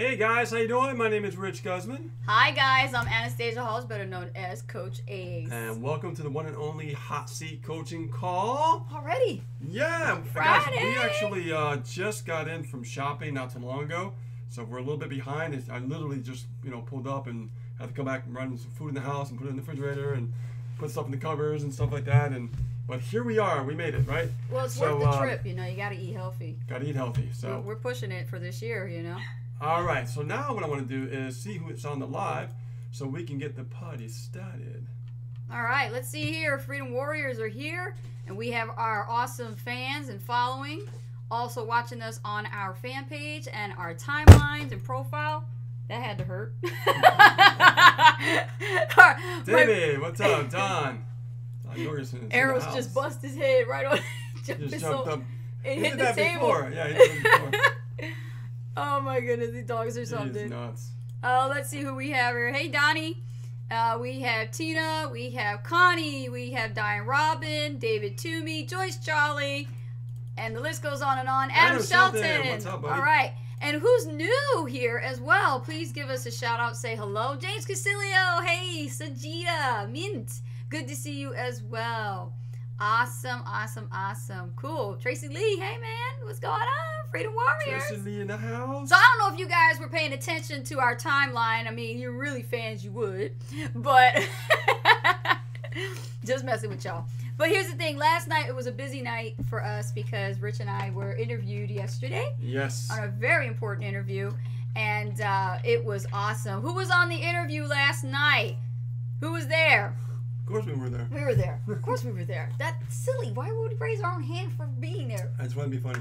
Hey guys, how you doing? My name is Rich Guzman. Hi guys, I'm Anastasia Halls, better known as Coach Ace. And welcome to the one and only Hot Seat Coaching Call. Already? Yeah, Friday. guys, we actually just got in from shopping not too long ago, so we're a little bit behind. I literally just pulled up and had to come back and run some food in the house and put it in the refrigerator and put stuff in the cupboards and stuff like that. But here we are. We made it, right? Well, it's worth the trip. You gotta eat healthy. Gotta eat healthy. So we're pushing it for this year. All right, so now what I want to do is see who's on the live so we can get the party started. All right, let's see here. Freedom Warriors are here, and we have our awesome fans and following also watching us on our fan page and our timelines and profile. That had to hurt. David, what's up? Don Jorgensen. Arrows just bust his head right on. Just jumped up. It He hit did the that table. before. Yeah, he did that before. Oh my goodness, these dogs are something. He's nuts. Let's see who we have here. Hey, Donnie. We have Tina. We have Connie. We have Diane Robin, David Toomey, Joyce Charlie, and the list goes on and on. Adam Shelton. What's up, buddy? All right. And who's new here as well? Please give us a shout out. Say hello. James Casilio. Hey, Sajida. Mint. Good to see you as well. Awesome, awesome, awesome. Cool. Tracy Lee. Hey, man. What's going on? Freedom Warriors. Tracy Lee in the house. So I don't know if you guys were paying attention to our timeline. I mean, you're really fans, you would. But just messing with y'all. But here's the thing. Last night, it was a busy night for us because Rich and I were interviewed yesterday. Yes. On a very important interview. And it was awesome. Who was on the interview last night? Who was there? Of course we were there. We were there. Of course we were there. That's silly. Why would we raise our own hand for being there? I just want to be funny.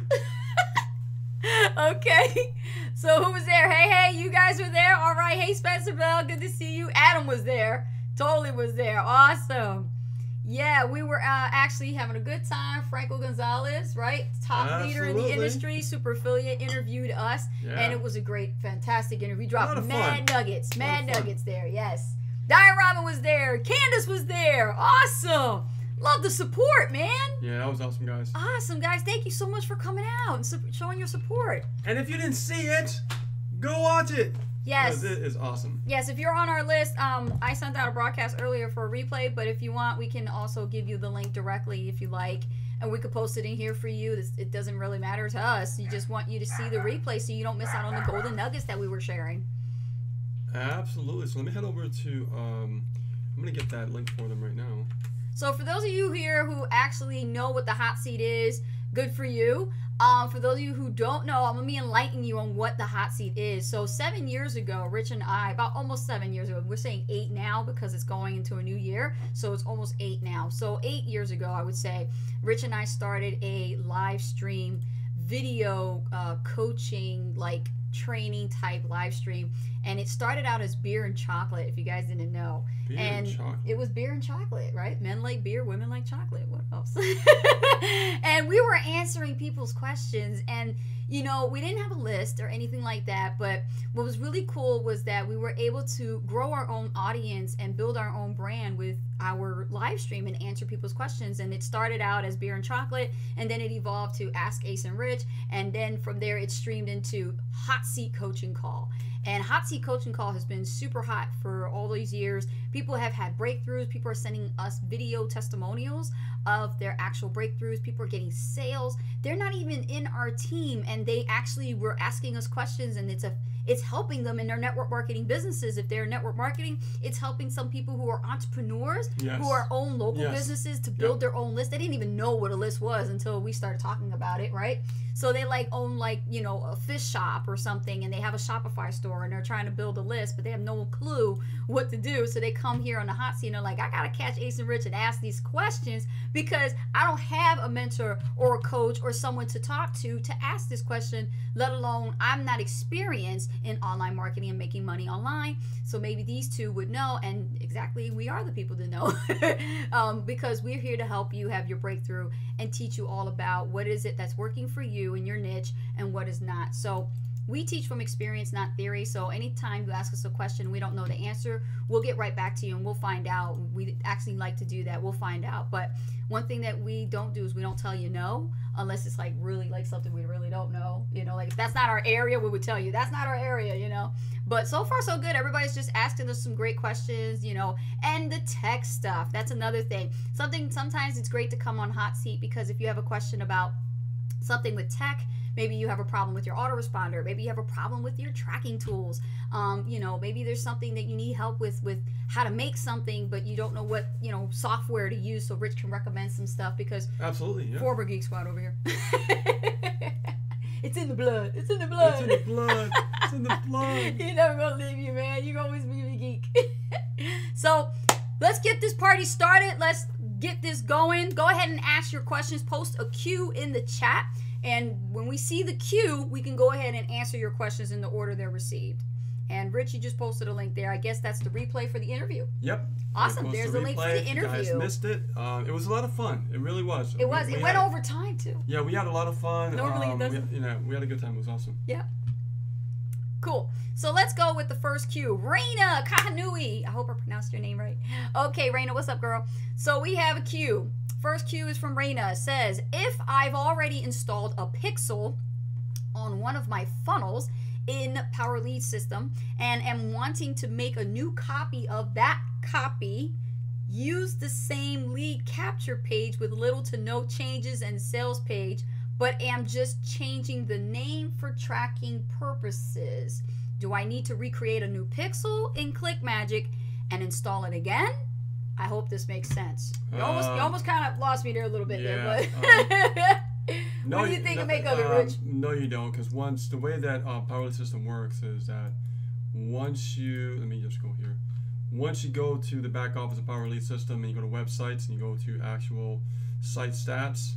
Okay. So who was there? Hey, you guys were there? All right. Hey, Spencer Bell. Good to see you. Adam was there. Totally was there. Awesome. Yeah, we were actually having a good time. Franco Gonzalez, right? Top leader in the industry, super affiliate, interviewed us. Yeah. And it was a great, fantastic interview. Dropped mad nuggets. Mad nuggets there, yes. Diane Robin was there. Candace was there. Awesome. Love the support, man. Yeah, that was awesome, guys. Awesome, guys. Thank you so much for coming out and showing your support. And if you didn't see it, go watch it. Yes. It is awesome. Yes, if you're on our list, I sent out a broadcast earlier for a replay, but if you want, we can also give you the link directly if you like, and we could post it in here for you. It doesn't really matter to us. You just want you to see the replay so you don't miss out on the golden nuggets that we were sharing. Absolutely. So let me head over to, I'm going to get that link for them right now. So for those of you here who actually know what the hot seat is, good for you. For those of you who don't know, I'm going to be enlightening you on what the hot seat is. So 7 years ago, Rich and I, about almost 7 years ago, we're saying 8 now because it's going into a new year. So it's almost 8 now. So 8 years ago, I would say, Rich and I started a live stream video coaching, like training type live stream. And it started out as beer and chocolate, if you guys didn't know. Beer and chocolate. It was beer and chocolate, right? Men like beer, women like chocolate. What else? And we were answering people's questions. And, we didn't have a list or anything like that. But what was really cool was that we were able to grow our own audience and build our own brand with our live stream and answer people's questions. And it started out as beer and chocolate. And then it evolved to Ask Ace and Rich. And then from there, it streamed into Hot Seat Coaching Call. And Hot Seat Coaching Call has been super hot for all these years. People have had breakthroughs. People are sending us video testimonials of their actual breakthroughs. People are getting sales. They're not even in our team, and they actually were asking us questions, and it's helping them in their network marketing businesses. If they're network marketing, it's helping some people who are entrepreneurs, who are own local businesses to build their own list. They didn't even know what a list was until we started talking about it, right? So they own a fish shop or something, and they have a Shopify store, and they're trying to build a list, but they have no clue what to do. So they come here on the hot seat, and they're like, I gotta catch Ace and Rich and ask these questions because I don't have a mentor or a coach or someone to talk to ask this question, let alone I'm not experienced in online marketing and making money online. So maybe these two would know, and exactly, we are the people to know because we're here to help you have your breakthrough and teach you all about what is it that's working for you in your niche and what is not. So we teach from experience, not theory. So anytime you ask us a question, we don't know the answer, we'll get right back to you and we'll find out. We actually like to do that. We'll find out. But one thing that we don't do is we don't tell you no, unless it's like really like something we really don't know. You know, like if that's not our area, we would tell you that's not our area, you know. But so far so good. Everybody's just asking us some great questions, you know. And the tech stuff, that's another thing. Sometimes it's great to come on Hot Seat, because if you have a question about something with tech, maybe you have a problem with your autoresponder, maybe you have a problem with your tracking tools, you know, maybe there's something that you need help with how to make something, but you don't know what, you know, software to use, so Rich can recommend some stuff, because absolutely, yeah. Former Geek Squad over here. It's in the blood. It's in the blood. It's in the blood. It's in the blood. You're never gonna leave you, man. You're always be a geek. So let's get this party started. Let's get this going. Go ahead and ask your questions. Post a Q in the chat. And when we see the Q, we can go ahead and answer your questions in the order they're received. And Rich, you just posted a link there. I guess that's the replay for the interview. Yep. Awesome. There's a link for the interview. If you guys missed it. It was a lot of fun. It really was. It was. It went over time, too. Yeah, we had a lot of fun. Normally it doesn't. We had a good time. It was awesome. Yeah. Cool. So let's go with the first Q. Raina Kahanui. I hope I pronounced your name right. Okay, Raina, what's up, girl? So we have a Q. First Q is from Raina. It says, if I've already installed a pixel on one of my funnels in Power Lead System and am wanting to make a new copy of that copy, use the same lead capture page with little to no changes and sales page, but am just changing the name for tracking purposes, do I need to recreate a new pixel in ClickMagick and install it again? I hope this makes sense. You almost kind of lost me there a little bit there, but what do you think you make of it, Rich? No, you don't, because the way that Power Lead System works is that once you, let me just go here. Once you go to the back office of Power Lead System and you go to websites and you go to actual site stats,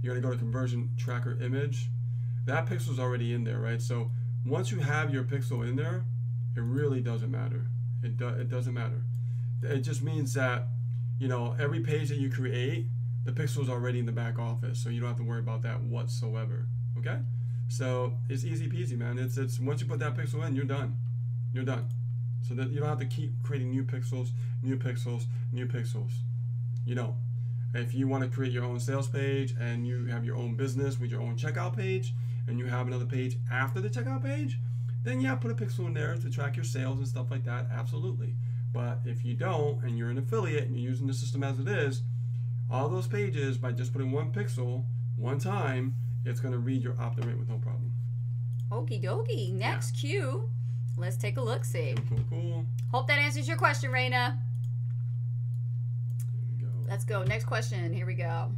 you're going to go to conversion tracker image. That pixel is already in there, right? So once you have your pixel in there, it really doesn't matter. It doesn't matter. It just means that, you know, every page that you create, the pixel is already in the back office, so you don't have to worry about that whatsoever. Okay? So it's easy peasy, man. It's once you put that pixel in, you're done. You're done. So that you don't have to keep creating new pixels, new pixels, new pixels. You don't. If you want to create your own sales page and you have your own business with your own checkout page and you have another page after the checkout page, then yeah, put a pixel in there to track your sales and stuff like that. Absolutely. But if you don't and you're an affiliate and you're using the system as it is, all those pages, by just putting one pixel one time, it's going to read your opt-in rate with no problem. Okie dokie. Next Q. Let's take a look. See. Cool. Hope that answers your question, Raina. Let's go. Next question. Here we go.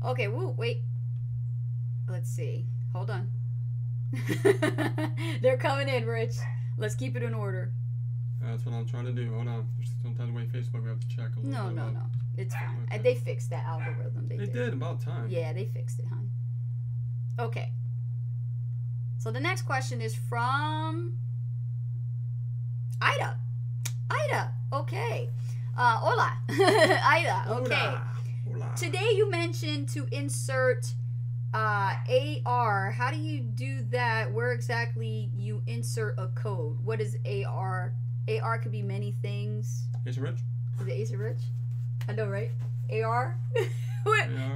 Okay. Woo. Wait. Let's see. Hold on. They're coming in, Rich. Let's keep it in order. That's what I'm trying to do. Hold on. Sometimes the way Facebook, we have to check a little bit. No. It's fine. Okay. They fixed that algorithm. They did. About time. Yeah, they fixed it, hon. Okay. So the next question is from Ida. Okay. Hola. Ida. Okay. Hola. Today you mentioned to insert AR. How do you do that? Where exactly you insert a code? What is AR? AR could be many things. Ace of Rich? Is it Ace of Rich? I know, right? AR?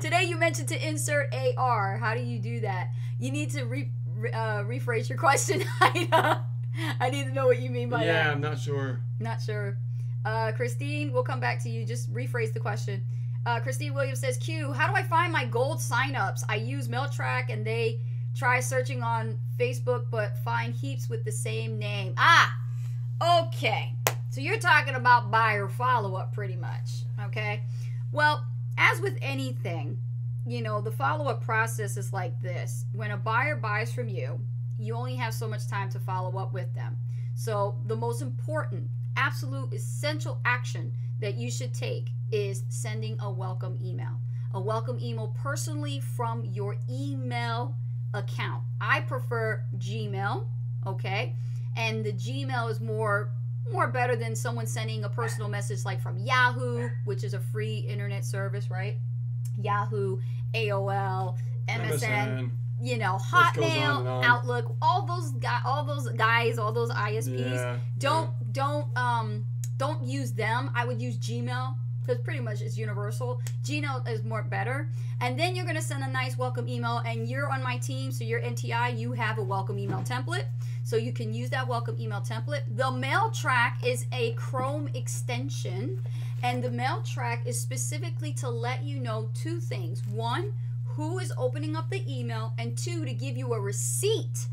Today you mentioned to insert AR. How do you do that? You need to rephrase your question, Ida. I need to know what you mean by that. Yeah, I'm not sure. Not sure. Christine, we'll come back to you. Just rephrase the question. Christine Williams says, Q, how do I find my gold signups? I use MailTrack and they try searching on Facebook but find heaps with the same name. Okay. So you're talking about buyer follow-up pretty much, okay? Well, as with anything, you know, the follow-up process is like this. When a buyer buys from you, you only have so much time to follow up with them. So the most important, absolute essential action that you should take is sending a welcome email. A welcome email personally from your email account. I prefer Gmail, okay? And the Gmail is more better than someone sending a personal message like from Yahoo, which is a free internet service, right? Yahoo, AOL, MSN. you know, List goes on Hotmail, and on. Outlook, all those guys, all those ISPs. Don't use them. I would use Gmail because pretty much it's universal. Gmail is more better. And then you're gonna send a nice welcome email, and you're on my team, so you're NTI. You have a welcome email template, so you can use that welcome email template. The mail track is a Chrome extension, and the mail track is specifically to let you know two things: one, who is opening up the email, and two, to give you a receipt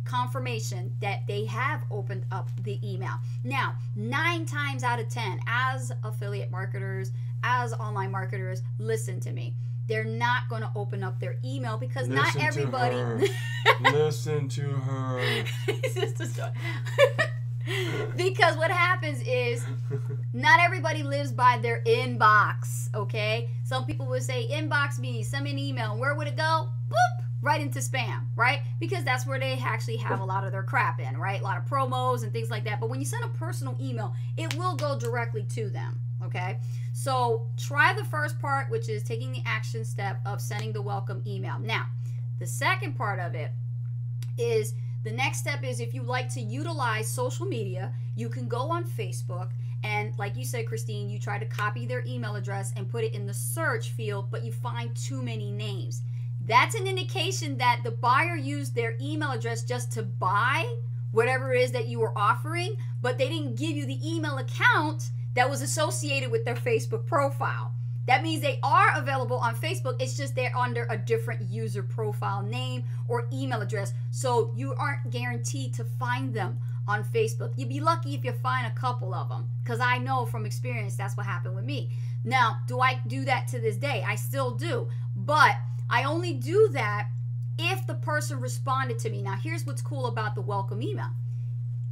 confirmation that they have opened up the email. Now, 9 times out of 10, as affiliate marketers, as online marketers, listen to me. They're not going to open up their email because not everybody. Listen to her. Because what happens is not everybody lives by their inbox, okay? Some people would say, inbox me, send me an email. And where would it go? Boop! Right into spam, right? Because that's where they actually have a lot of their crap in, right? A lot of promos and things like that. But when you send a personal email, it will go directly to them, okay? So try the first part, which is taking the action step of sending the welcome email. Now, the second part of it is, the next step is, if you like to utilize social media, you can go on Facebook, and like you said, Christine, you try to copy their email address and put it in the search field, but you find too many names. That's an indication that the buyer used their email address just to buy whatever it is that you were offering, but they didn't give you the email account that was associated with their Facebook profile. That means they are available on Facebook. It's just they're under a different user profile name or email address. So you aren't guaranteed to find them on Facebook. You'd be lucky if you find a couple of them, because I know from experience that's what happened with me. Now, do I do that to this day? I still do. But I only do that if the person responded to me. Now, here's what's cool about the welcome email.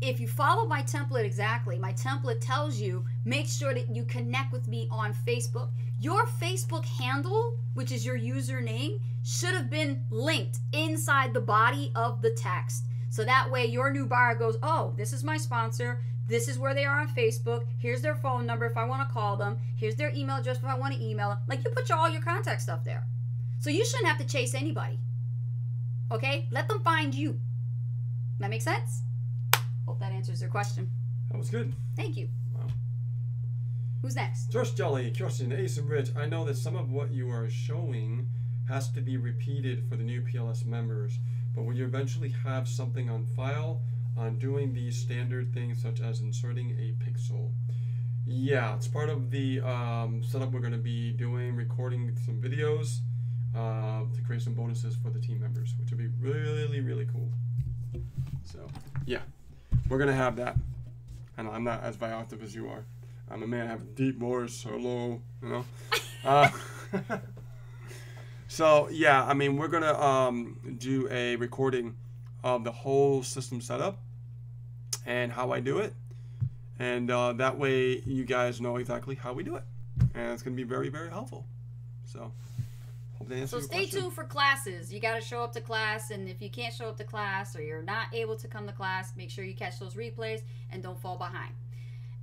If you follow my template exactly, my template tells you, make sure that you connect with me on Facebook. Your Facebook handle, which is your username, should have been linked inside the body of the text. So that way your new buyer goes, oh, this is my sponsor. This is where they are on Facebook. Here's their phone number if I want to call them. Here's their email address if I want to email them. Like, you put all your contact stuff there. So you shouldn't have to chase anybody. Okay? Let them find you. That make sense? Hope that answers your question. That was good. Thank you. Wow. Who's next? Josh Jelly, Kirsten, Ace, and Rich. I know that some of what you are showing has to be repeated for the new PLS members, but will you eventually have something on file on doing these standard things such as inserting a pixel? Yeah, it's part of the setup we're going to be doing, recording some videos to create some bonuses for the team members, which would be really, really cool. So, yeah, we're going to have that. And I'm not as bioactive as you are. I'm a man, I have a deep voice, hello, you know. So, yeah, I mean, we're going to do a recording of the whole system setup and how I do it. And that way you guys know exactly how we do it. And it's going to be very, very helpful. So, hope that answers your stay question. tuned for classes. You got to show up to class. And if you can't show up to class or you're not able to come to class, make sure you catch those replays and don't fall behind.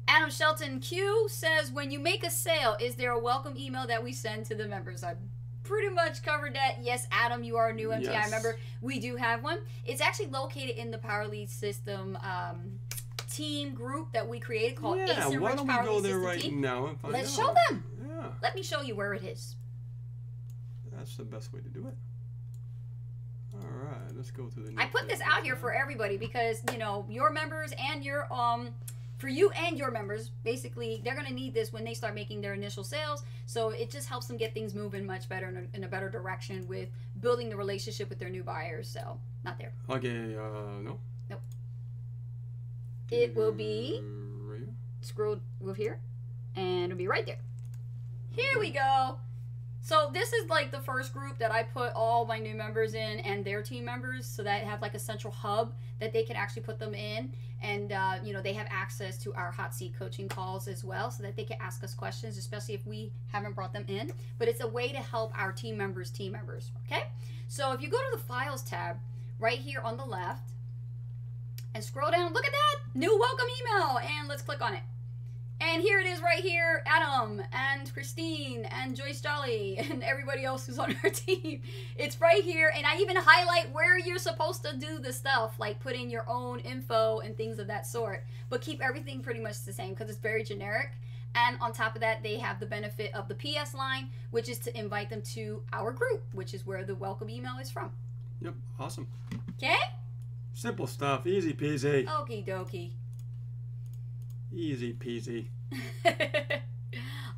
Adam Shelton Q says, when you make a sale, is there a welcome email that we send to the members? I pretty much covered that. Yes, Adam, you are a new MTI member. We do have one. It's actually located in the Power Lead System team group that we created called Ace and Rich Power Lead System Team. Now and find Let's out. show them. Yeah. Let me show you where it is. That's the best way to do it. All right, let's go to the. I put this out here for everybody because, you know, your members and your for you and your members, basically, they're going to need this when they start making their initial sales. So it just helps them get things moving much better in a better direction with building the relationship with their new buyers. So, not there. Okay, no. Nope. It will be right here. scrolled with here, and it'll be right there. Here we go. So this is like the first group that I put all my new members in and their team members, so that I have like a central hub that they can actually put them in. And, you know, they have access to our hot seat coaching calls as well, so that they can ask us questions, especially if we haven't brought them in. But it's a way to help our team members, okay? So if you go to the Files tab right here on the left and scroll down, look at that, new welcome email, and let's click on it. And here it is right here, Adam and Christine and Joyce Jolly and everybody else who's on our team. It's right here, and I even highlight where you're supposed to do the stuff, like put in your own info and things of that sort, but keep everything pretty much the same because it's very generic. And on top of that, they have the benefit of the PS line, which is to invite them to our group, which is where the welcome email is from. Yep, awesome. Okay? Simple stuff, easy peasy. Okie dokie. Easy peasy.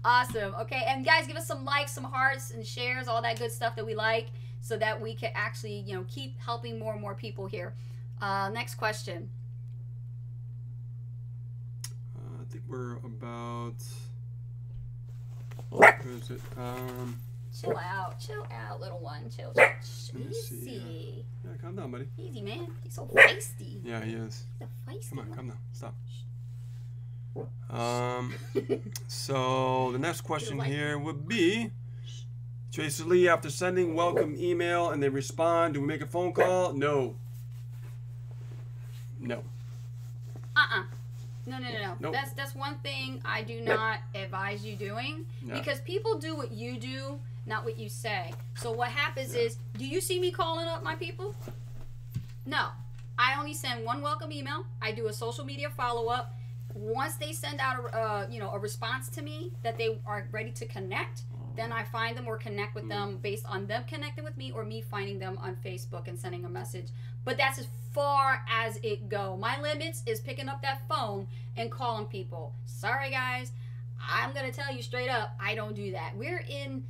Awesome. Okay, and guys, give us some likes, some hearts, and shares, all that good stuff that we like, so that we can actually, keep helping more and more people here. Next question. I think we're about. Where is it? Chill out, little one. Chill. Easy. Yeah, calm down, buddy. Easy, man. He's so feisty. Yeah, he is. He's a feisty. Come on, calm down. Stop. So the next question here would be, Tracy Lee, after sending welcome email and they respond, do we make a phone call? No. No. No. Nope. That's one thing I do not advise you doing, because people do what you do, not what you say. So what happens is, do you see me calling up my people? No. I only send one welcome email. I do a social media follow-up. Once they send out a response to me that they are ready to connect, then I find them or connect with them based on them connecting with me or me finding them on Facebook and sending a message. But that's as far as it go. My limits is picking up that phone and calling people. Sorry guys, I'm gonna tell you straight up, I don't do that. We're in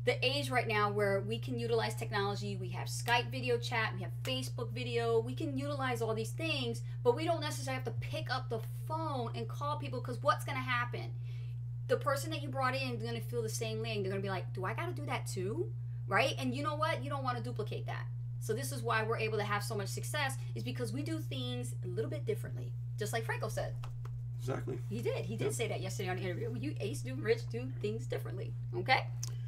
the age right now where we can utilize technology. We have Skype video chat, we have Facebook video, we can utilize all these things, but we don't necessarily have to pick up the phone and call people, because what's going to happen? The person that you brought in is going to feel the same thing. They're going to be like, do I got to do that too? Right? And you know what? You don't want to duplicate that. So this is why we're able to have so much success, is because we do things a little bit differently. Just like Franco said. Exactly. He did say that yesterday on the interview. You Ace do Rich do things differently. Okay?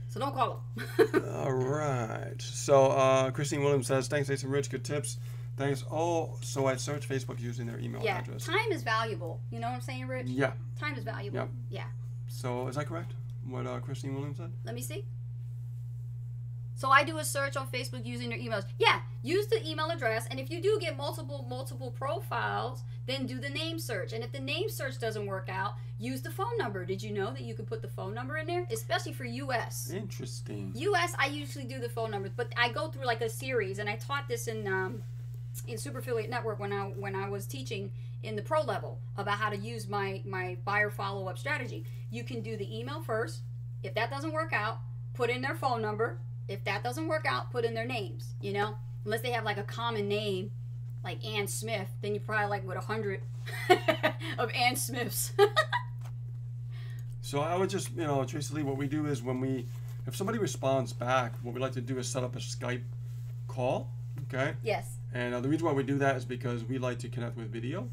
So don't call them. All right. So Christine Williams says, thanks, Ace and Rich. Good tips. Thanks. Oh, so I search Facebook using their email address. Time is valuable. You know what I'm saying, Rich? Yeah. Time is valuable. Yep. Yeah. So is that correct? What Christine Williams said? Let me see. So I do a search on Facebook using their emails. Yeah, use the email address, and if you do get multiple profiles, then do the name search. And if the name search doesn't work out, use the phone number. Did you know that you could put the phone number in there, especially for US? Interesting. US, I usually do the phone numbers, but I go through like a series, and I taught this in Super Affiliate Network when I was teaching in the pro level about how to use my buyer follow-up strategy. You can do the email first. If that doesn't work out, put in their phone number. If that doesn't work out, put in their names, unless they have like a common name like Ann Smith, then you're probably like with 100 of Ann Smiths. So I would just, Tracy Lee, what we do is if somebody responds back, what we like to do is set up a Skype call, okay? Yes. And the reason why we do that is because we like to connect with video.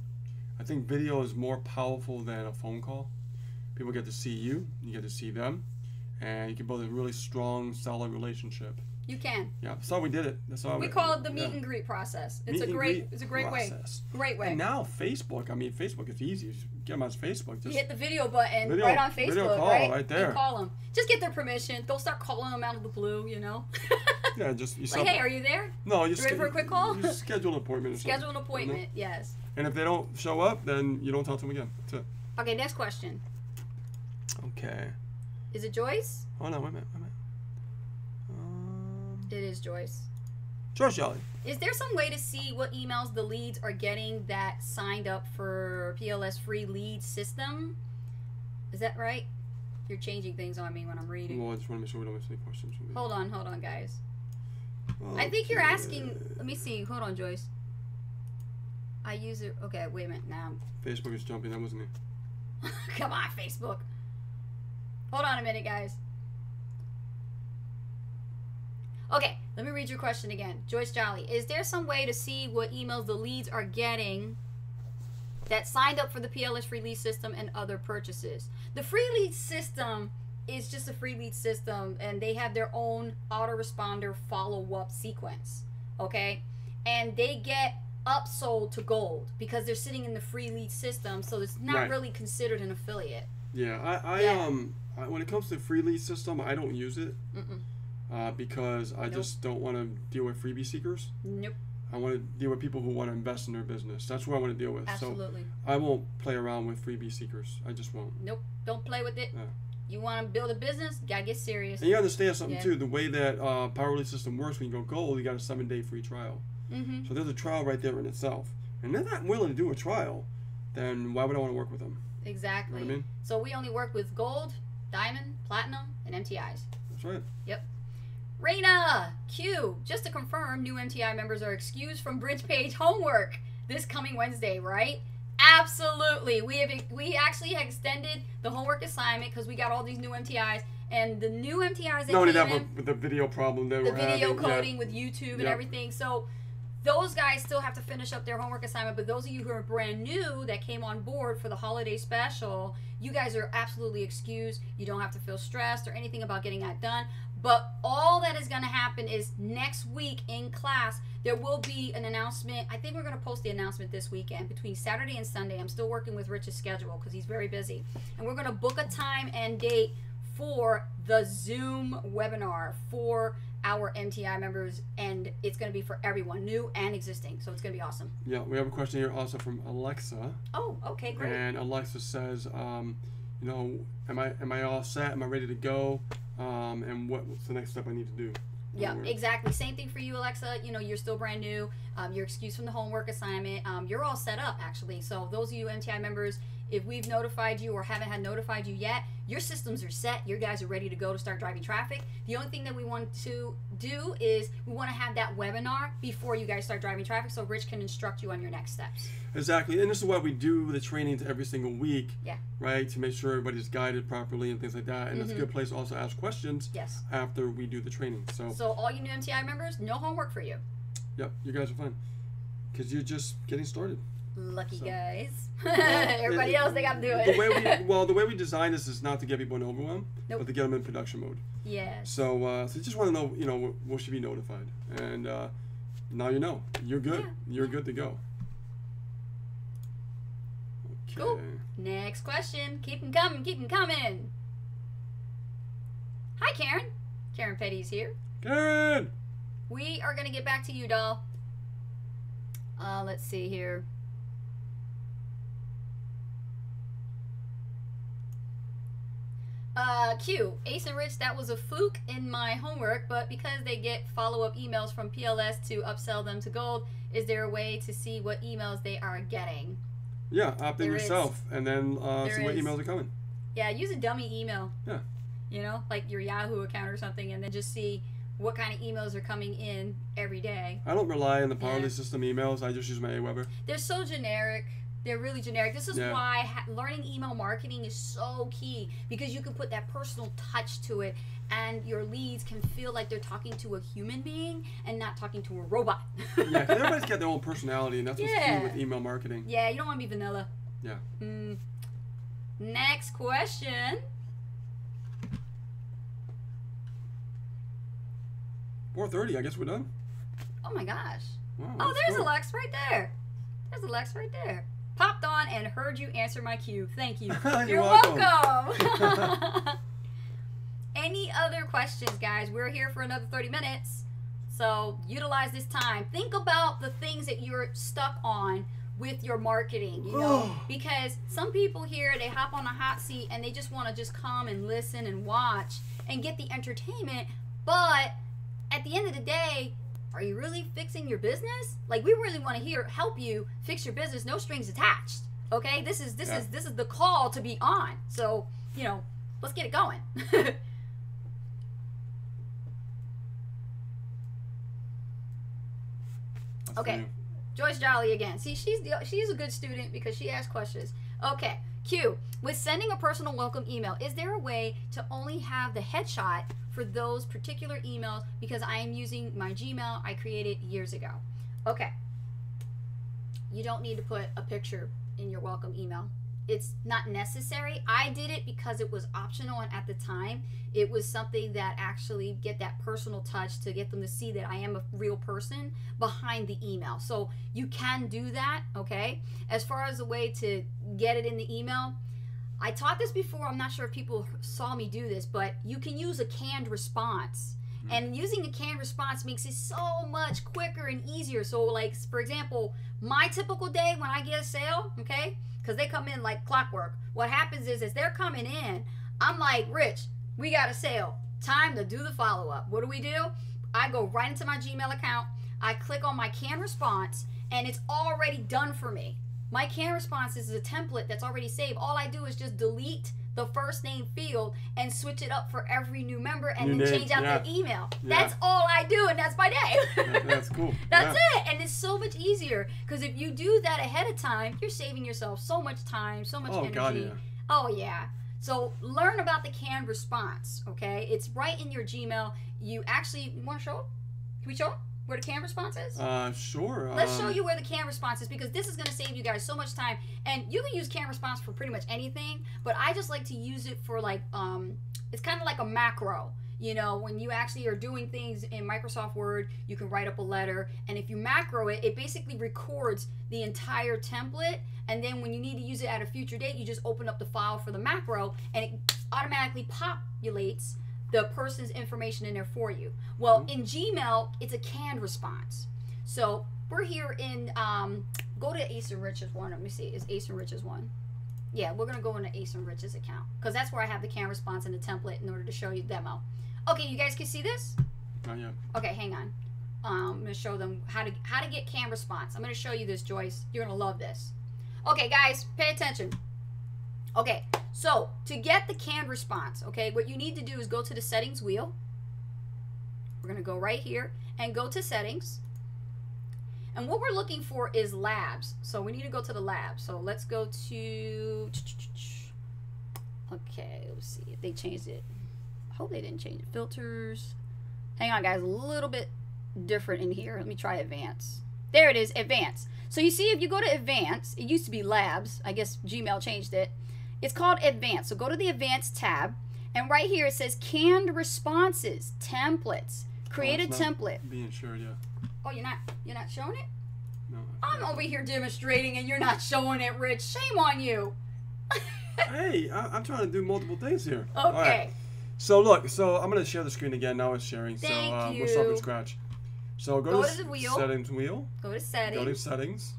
I think video is more powerful than a phone call. People get to see you, you get to see them, and you can build a really strong, solid relationship. You can. Yeah, that's how we did it. That's how we call it the meet and greet process. It's a great way. Great way. And now Facebook, Facebook is easy. You get them on Facebook. Just you hit the video button right on Facebook, video call right there. And call them. Just get their permission. They'll start calling them out of the blue, Yeah, just like, hey, are you there? No, you ready for a quick call? You schedule an appointment. Or schedule an appointment. Yes. And if they don't show up, then you don't talk to them again. That's it. Okay, next question. Okay. Is it Joyce? Oh no, wait a minute. It is Joyce. Joyce Jolly. Is there some way to see what emails the leads are getting that signed up for PLS free lead system? Is that right? You're changing things on me when I'm reading. Well, I just want to make sure we don't miss any questions. Hold on, guys. Okay. I think you're asking. Let me see. Hold on, Joyce. I use it. Okay, wait a minute. Now. Facebook is jumping. That wasn't me. Come on, Facebook. Hold on a minute, guys. Okay, let me read your question again. Joyce Jolly, is there some way to see what emails the leads are getting that signed up for the PLS free lead system and other purchases? The free lead system is just a free lead system, and they have their own autoresponder follow-up sequence, okay? And they get upsold to gold because they're sitting in the free lead system, so it's not really considered an affiliate. Yeah, When it comes to free lead system, I don't use it because I just don't want to deal with freebie seekers. Nope. I want to deal with people who want to invest in their business. That's who I want to deal with. Absolutely. So I won't play around with freebie seekers. I just won't. Nope. Don't play with it. Yeah. You want to build a business, you gotta get serious. And you understand something too. The way that Power Lead system works, when you go gold, you got a 7-day free trial. So there's a trial right there in itself. And they're not willing to do a trial, then why would I want to work with them? Exactly. You know what I mean? So we only work with gold, diamond, platinum, and MTIs. That's right. Yep. Raina Q, just to confirm, new MTI members are excused from Bridge Page homework this coming Wednesday, right? Absolutely. We actually extended the homework assignment because we got all these new MTIs, and the new MTIs that Not only came that, in, with the video problem that the we're video having, coding with YouTube and everything. So those guys still have to finish up their homework assignment, but those of you who are brand new that came on board for the holiday special, you guys are absolutely excused. You don't have to feel stressed or anything about getting that done. But all that is going to happen is next week in class, there will be an announcement. I think we're going to post the announcement this weekend between Saturday and Sunday. I'm still working with Rich's schedule because he's very busy. And we're going to book a time and date for the Zoom webinar for our MTI members, and it's going to be for everyone, new and existing. So it's going to be awesome. Yeah, we have a question here also from Alexa. Oh, okay, great. And Alexa says, you know, am I all set? Am I ready to go? And what's the next step I need to do? Yeah, exactly. Same thing for you, Alexa. You know, you're still brand new. You're excused from the homework assignment. You're all set up, actually. So those of you MTI members, if we've notified you or haven't had notified you yet, your systems are set. Your guys are ready to go to start driving traffic. The only thing that we want to do is we want to have that webinar before you guys start driving traffic so Rich can instruct you on your next steps. Exactly. And this is why we do the trainings every single week, Yeah. right? To make sure everybody's guided properly and things like that. And it's a good place to also ask questions Yes. after we do the training. So all you new MTI members, no homework for you. Yep, you guys are fine. Because you're just getting started. Lucky guys. Everybody else, they got to do it. The way we design this is not to get people in overwhelm, but to get them in production mode. Yes. So you just want to know, you know, what should be notified. And now you know. You're good. Yeah. You're good to go. Okay. Cool. Next question. Keep them coming. Keep them coming. Hi, Karen. Karen Petty's here. Karen! We are going to get back to you, doll. Let's see here. Q, Ace and Rich, that was a fluke in my homework, but because they get follow-up emails from PLS to upsell them to gold, is there a way to see what emails they are getting? Yeah, opt in yourself, and then see what emails are coming. Yeah, use a dummy email. Yeah. You know, like your Yahoo account or something, and then just see what kind of emails are coming in every day. I don't rely on the Power Lead system emails. I just use my Aweber. They're so generic. They're really generic. This is why learning email marketing is so key, because you can put that personal touch to it, and your leads can feel like they're talking to a human being and not talking to a robot. Yeah, because everybody's got their own personality, and that's what's key with email marketing. Yeah, you don't want to be vanilla. Yeah. Next question. 4:30. I guess we're done. Oh my gosh. Wow, Oh, there's Alex right there. There's Alex right there. Popped on and heard you answer my cue. Thank you. You're welcome. Any other questions, guys? We're here for another 30 minutes. So utilize this time. Think about the things that you're stuck on with your marketing, you know, because some people here, they hop on a hot seat and they just want to just come and listen and watch and get the entertainment. But at the end of the day, are you really fixing your business? Like, we really want to help you fix your business, no strings attached. Okay? This is the call to be on. So, you know, let's get it going. Okay. Joyce Jolly again. See, she's a good student because she asks questions. Okay. Q, with sending a personal welcome email, is there a way to only have the headshot for those particular emails, because I am using my Gmail I created years ago? Okay. You don't need to put a picture in your welcome email. It's not necessary. I did it because it was optional, and at the time it was something that actually get that personal touch to get them to see that I am a real person behind the email. So you can do that, okay? As far as a way to get it in the email, I taught this before. I'm not sure if people saw me do this, but you can use a canned response. And using a canned response makes it so much quicker and easier. So, like, for example, my typical day when I get a sale, okay, because they come in like clockwork, what happens is as they're coming in, I'm like, Rich, we got a sale. Time to do the follow-up. What do? I go right into my Gmail account. I click on my canned response, and it's already done for me. My canned response is a template that's already saved. All I do is just delete the first name field and switch it up for every new member and then change out the email. That's all I do, and that's my day. That's cool. That's it. And it's so much easier because if you do that ahead of time, you're saving yourself so much time, so much energy. God, yeah. Oh, yeah. So learn about the canned response, okay? It's right in your Gmail. You actually want to show it? Can we show it? Where the canned response is? Sure. Let's show you where the canned response is because this is going to save you guys so much time. And you can use canned response for pretty much anything, but I just like to use it for like, it's kind of like a macro. You know, when you actually are doing things in Microsoft Word, you can write up a letter. And if you macro it, it basically records the entire template. And then when you need to use it at a future date, you just open up the file for the macro and it automatically populates the person's information in there for you. Well, in Gmail, it's a canned response. So we're here in, go to Ace and Rich's one. Let me see, is Ace and Rich's one? Yeah, we're gonna go into Ace and Rich's account because that's where I have the canned response and the template in order to show you the demo. Okay, you guys can see this? Not yet. Okay, hang on. I'm gonna show them how to get canned response. I'm gonna show you this, Joyce. You're gonna love this. Okay, guys, pay attention. Okay, so to get the canned response, okay, what you need to do is go to the settings wheel. We're going to go right here and go to settings. And what we're looking for is labs. So we need to go to the labs. So let's go to, okay, let's see if they changed it. I hope they didn't change it. Filters. Hang on, guys, a little bit different in here. Let me try advanced. There it is, advanced. So you see if you go to advanced, it used to be labs. I guess Gmail changed it. It's called advanced. So go to the advanced tab, and right here it says canned responses, templates. Create a template. Being sure, yeah. Oh, you're not showing it? No. I'm over here demonstrating and you're not showing it, Rich. Shame on you. Hey, I'm trying to do multiple things here. Okay. Right. So look, I'm gonna share the screen again. Now it's sharing. Thank you. We'll start from scratch. So go to the wheel. settings wheel. Go to settings. Go to settings.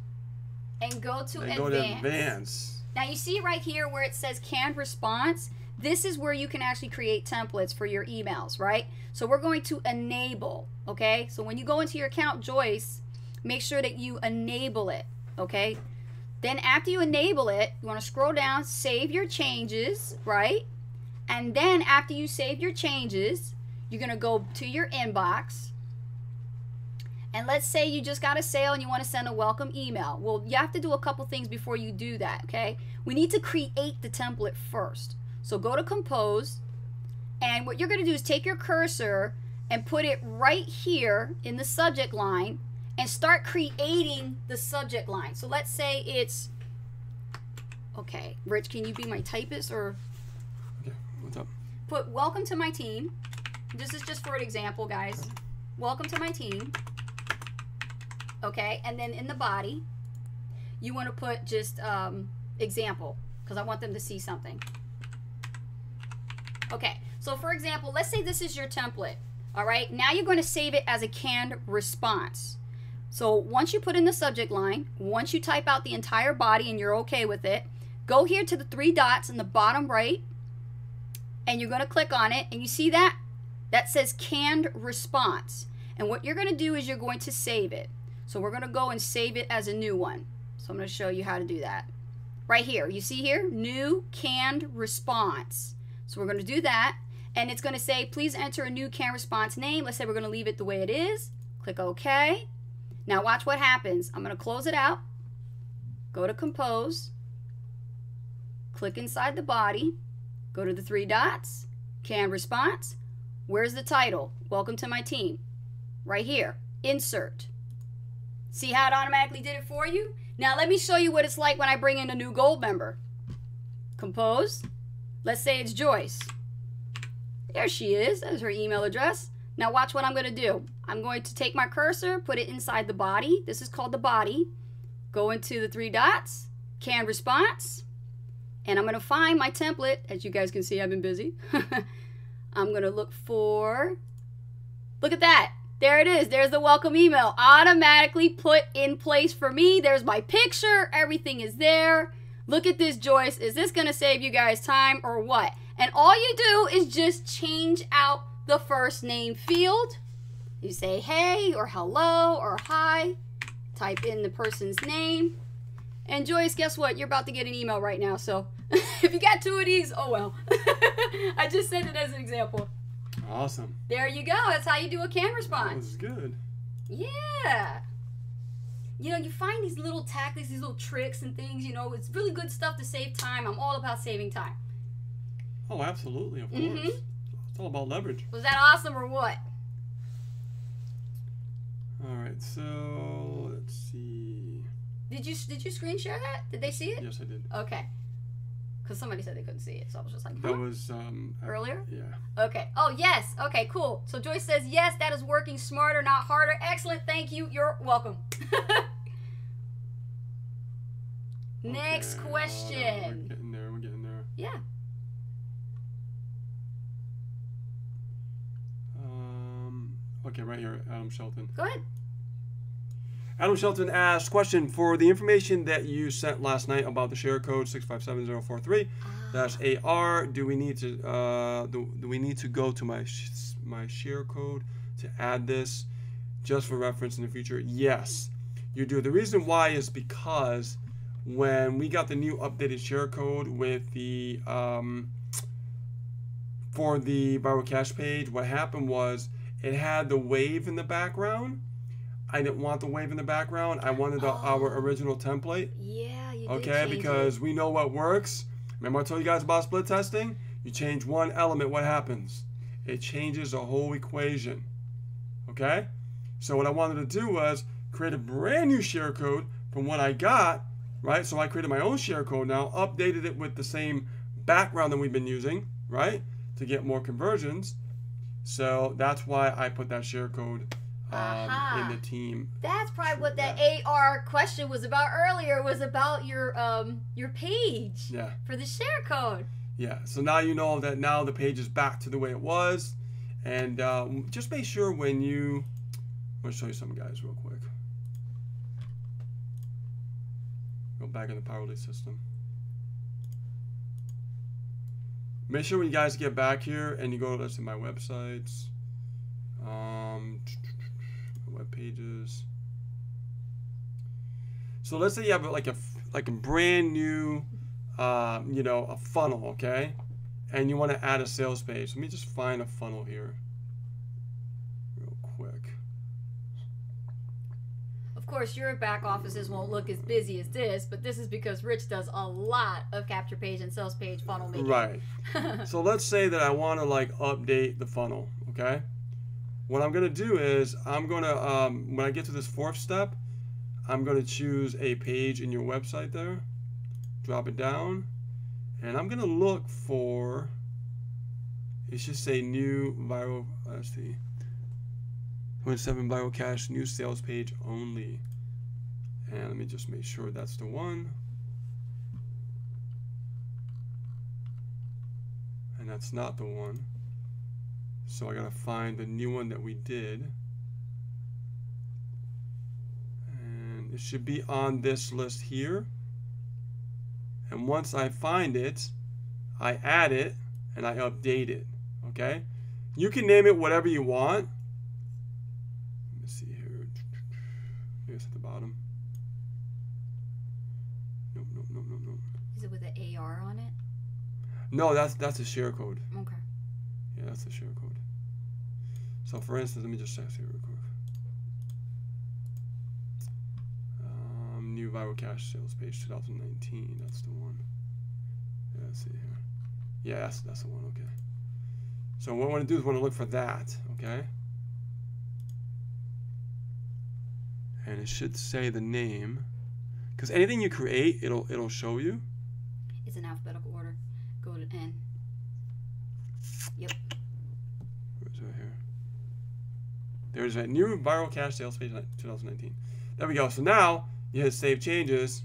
And go to advanced. Go to advanced. Now you see right here where it says canned response, this is where you can actually create templates for your emails, right? So we're going to enable, okay? So when you go into your account, Joyce, make sure that you enable it, okay? Then after you enable it, you want to scroll down, save your changes, right? And then after you save your changes, you're going to go to your inbox. And let's say you just got a sale and you want to send a welcome email. Well, you have to do a couple things before you do that, okay? We need to create the template first. So go to Compose, and what you're going to do is take your cursor and put it right here in the subject line and start creating the subject line. So let's say it's, okay, Rich, can you be my typist or? Okay, what's up? Put welcome to my team. This is just for an example, guys. Welcome to my team. Okay, and then in the body, you want to put just example, because I want them to see something. Okay, so for example, let's say this is your template. All right, now you're going to save it as a canned response. So once you put in the subject line, once you type out the entire body and you're okay with it, go here to the 3 dots in the bottom right, and you're going to click on it, and you see that? That says canned response. And what you're going to do is you're going to save it. So we're going to go and save it as a new one. So I'm going to show you how to do that. Right here, you see here, new canned response. So we're going to do that, and it's going to say, please enter a new canned response name. Let's say we're going to leave it the way it is. Click OK. Now watch what happens. I'm going to close it out. Go to Compose. Click inside the body. Go to the 3 dots. Canned response. Where's the title? Welcome to my team. Right here. Insert. See how it automatically did it for you? Now let me show you what it's like when I bring in a new gold member. Compose. Let's say it's Joyce. There she is. That is her email address. Now watch what I'm going to do. I'm going to take my cursor, put it inside the body. This is called the body. Go into the 3 dots, canned response, And I'm going to find my template. As you guys can see, I've been busy. I'm going to look for, look at that. There it is. There's the welcome email automatically put in place for me. There's my picture. Everything is there. Look at this, Joyce. Is this going to save you guys time or what? And all you do is just change out the first name field. You say hey or hello or hi. Type in the person's name. And Joyce, guess what? You're about to get an email right now. So if you got 2 of these, oh well. I just said it as an example. Awesome. There you go. That's how you do a can response. That was good. Yeah. You know, you find these little tactics, these little tricks and things, you know, it's really good stuff to save time. I'm all about saving time. Oh, absolutely, of course. It's all about leverage. Was that awesome or what? All right, so let's see. Did you screen share that? Did they see it? Yes, I did. Okay. Because somebody said they couldn't see it, so I was just like, huh? That was earlier? Yeah. Okay. Oh, yes. Okay, cool. So Joyce says, yes, that is working smarter, not harder. Excellent. Thank you. You're welcome. Next question. We're getting there. We're getting there. Yeah. Okay, right here, Adam Shelton. Go ahead. Adam Shelton asked, question, for the information that you sent last night about the share code 657043-AR, do we need to go to my share code to add this just for reference in the future? Yes, you do. The reason why is because when we got the new updated share code with the for the Viral Cash page, what happened was it had the wave in the background. I didn't want the wave in the background. I wanted our original template. Yeah, you did. Okay, because we know what works. Remember I told you guys about split testing? You change one element, what happens? It changes the whole equation. Okay? So what I wanted to do was create a brand new share code from what I got, right? So I created my own share code now, updated it with the same background that we've been using, right? To get more conversions. So that's why I put that share code in the team. That's probably what that AR question was about earlier, was about your page. Yeah. For the share code. Yeah. So now you know that now the page is back to the way it was. And just make sure when you... I'm going to show you some guys real quick. Go back in the Powerly system. Make sure when you guys get back here and you go to, let's see, my websites, web pages. So let's say you have like a brand new, you know, a funnel, okay, and you want to add a sales page. Let me just find a funnel here, real quick. Of course, your back offices won't look as busy as this, but this is because Rich does a lot of capture page and sales page funnel making. Right. So let's say that I want to like update the funnel, okay? What I'm going to do is I'm going to, when I get to this 4th step, I'm going to choose a page in your website there, drop it down, and I'm going to look for, it should say new viral, let's see, 27 Viral Cash new sales page only. And let me just make sure that's the one. And that's not the one. So I gotta find the new one that we did. And it should be on this list here. And once I find it, I add it and I update it. Okay? You can name it whatever you want. Let me see here. Maybe it's at the bottom. Nope. Is it with an AR on it? No, that's a share code. Okay. Yeah, that's the share code. So for instance, let me just say real quick. New Viral Cash sales page 2019. That's the one. Yeah, let's see here. Yeah, that's the one. Okay. So what I want to do is want to look for that. Okay. And it should say the name, because anything you create, it'll show you. It's in alphabetical order. Go to N. Yep. Where's it right here? There's a new Viral Cash sales page 2019. There we go. So now you hit Save Changes,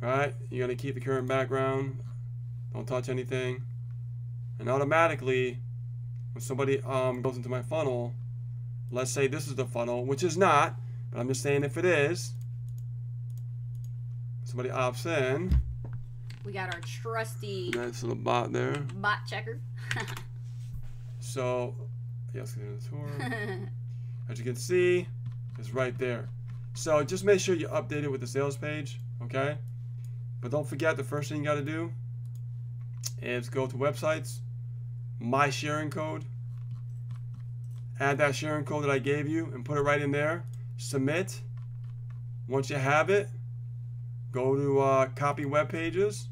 right? You're going to keep the current background. Don't touch anything. And automatically, when somebody goes into my funnel, let's say this is the funnel, which is not, but I'm just saying if it is, somebody opts in. We got our trusty Nice little bot there. bot checker. So, yes, the tour. As you can see, it's right there. So just make sure you update it with the sales page, okay? But don't forget, the first thing you got to do is go to websites, my sharing code, add that sharing code that I gave you and put it right in there. Submit. Once you have it, go to copy web pages,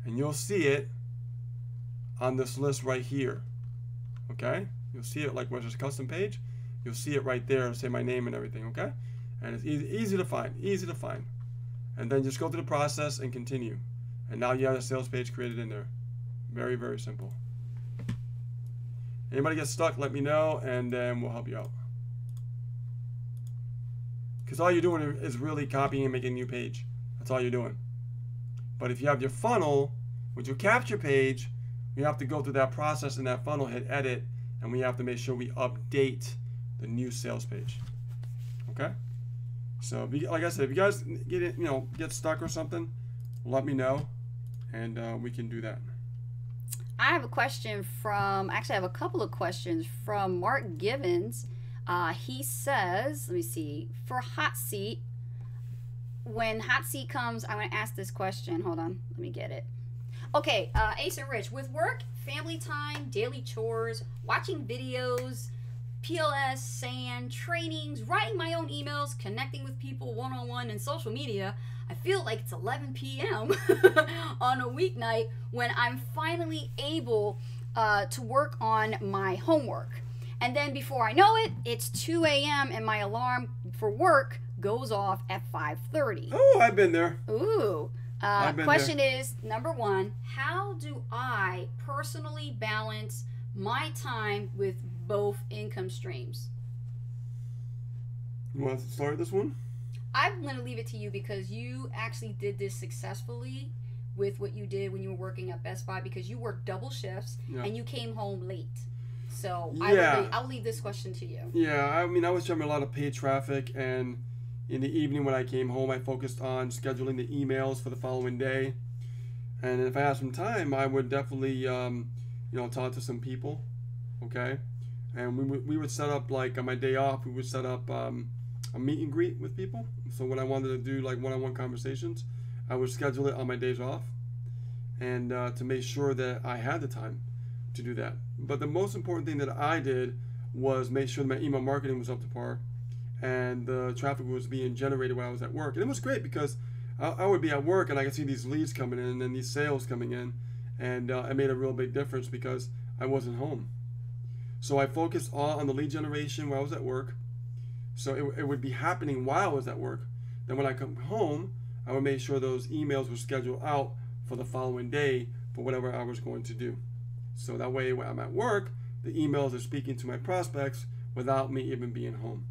and you'll see it on this list right here. Okay? You'll see it like when there's a custom page. You'll see it right there. Say my name and everything. Okay? And it's easy to find. Easy to find. And then just go through the process and continue. And now you have a sales page created in there. Very, very simple. Anybody get stuck, let me know, and then we'll help you out. Because all you're doing is really copying and making a new page. That's all you're doing. But if you have your funnel with your capture page, we have to go through that process in that funnel, hit edit, and we have to make sure we update the new sales page. Okay? So, like I said, if you guys get stuck or something, let me know, and we can do that. I have a question from, actually I have a couple of questions from Mark Givens. He says, let me see, for Hot Seat, when Hot Seat comes, I'm going to ask this question. Hold on, let me get it. Okay, Ace and Rich, with work, family time, daily chores, watching videos, PLS, SAN, trainings, writing my own emails, connecting with people one-on-one and social media, I feel like it's 11 p.m. on a weeknight when I'm finally able to work on my homework. And then before I know it, it's 2 a.m. and my alarm for work goes off at 5:30. Oh, I've been there. Ooh. Question is, number one, how do I personally balance my time with both income streams? You want to start this one? I'm going to leave it to you because you actually did this successfully with what you did when you were working at Best Buy, because you worked double shifts and you came home late. So I'll leave this question to you. Yeah, I mean, I was jumping a lot of paid traffic, and in the evening when I came home, I focused on scheduling the emails for the following day. And if I had some time, I would definitely, talk to some people, okay? And we would set up, like, on my day off, we would set up a meet and greet with people. So when I wanted to do, like, one-on-one conversations, I would schedule it on my days off, and to make sure that I had the time to do that. But the most important thing that I did was make sure that my email marketing was up to par, and the traffic was being generated when I was at work. And it was great because I would be at work and I could see these leads coming in and these sales coming in, and it made a real big difference because I wasn't home. So I focused all on the lead generation while I was at work. So it would be happening while I was at work. Then when I come home, I would make sure those emails were scheduled out for the following day for whatever I was going to do. So that way when I'm at work, the emails are speaking to my prospects without me even being home.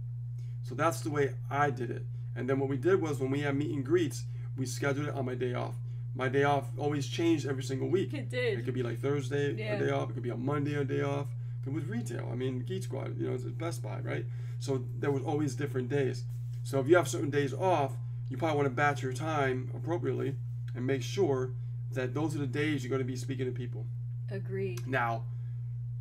So that's the way I did it. And then what we did was when we had meet and greets, we scheduled it on my day off. My day off always changed every single week. It did. It could be like Thursday, a day off. It could be on Monday, a day off. It was retail. I mean, Geek Squad, it's Best Buy, right? So there was always different days. So if you have certain days off, you probably want to batch your time appropriately and make sure that those are the days you're going to be speaking to people. Agreed. Now,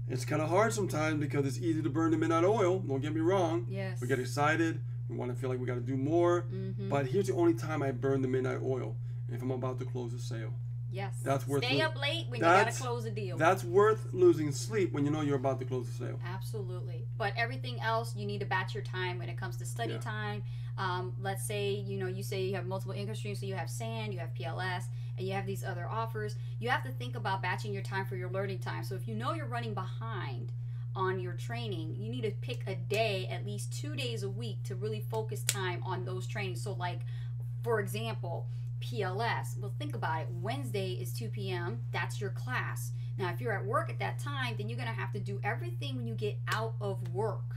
it's kind of hard sometimes because it's easy to burn the midnight oil. Don't get me wrong. Yes. We get excited. We want to feel like we got to do more. Mm-hmm. But here's the only time I burn the midnight oil: if I'm about to close a sale. Yes. That's worth. Stay up late when you got to close a deal. That's worth losing sleep when you know you're about to close a sale. Absolutely. But everything else, you need to batch your time when it comes to study time. Let's say, you say you have multiple income streams, so you have SAN, you have PLS, and you have these other offers. You have to think about batching your time for your learning time. So if you know you're running behind on your training, you need to pick a day, at least 2 days a week, to really focus time on those trainings. So like, for example, PLS. Well, think about it. Wednesday is 2 p.m. That's your class. Now, if you're at work at that time, then you're going to have to do everything when you get out of work.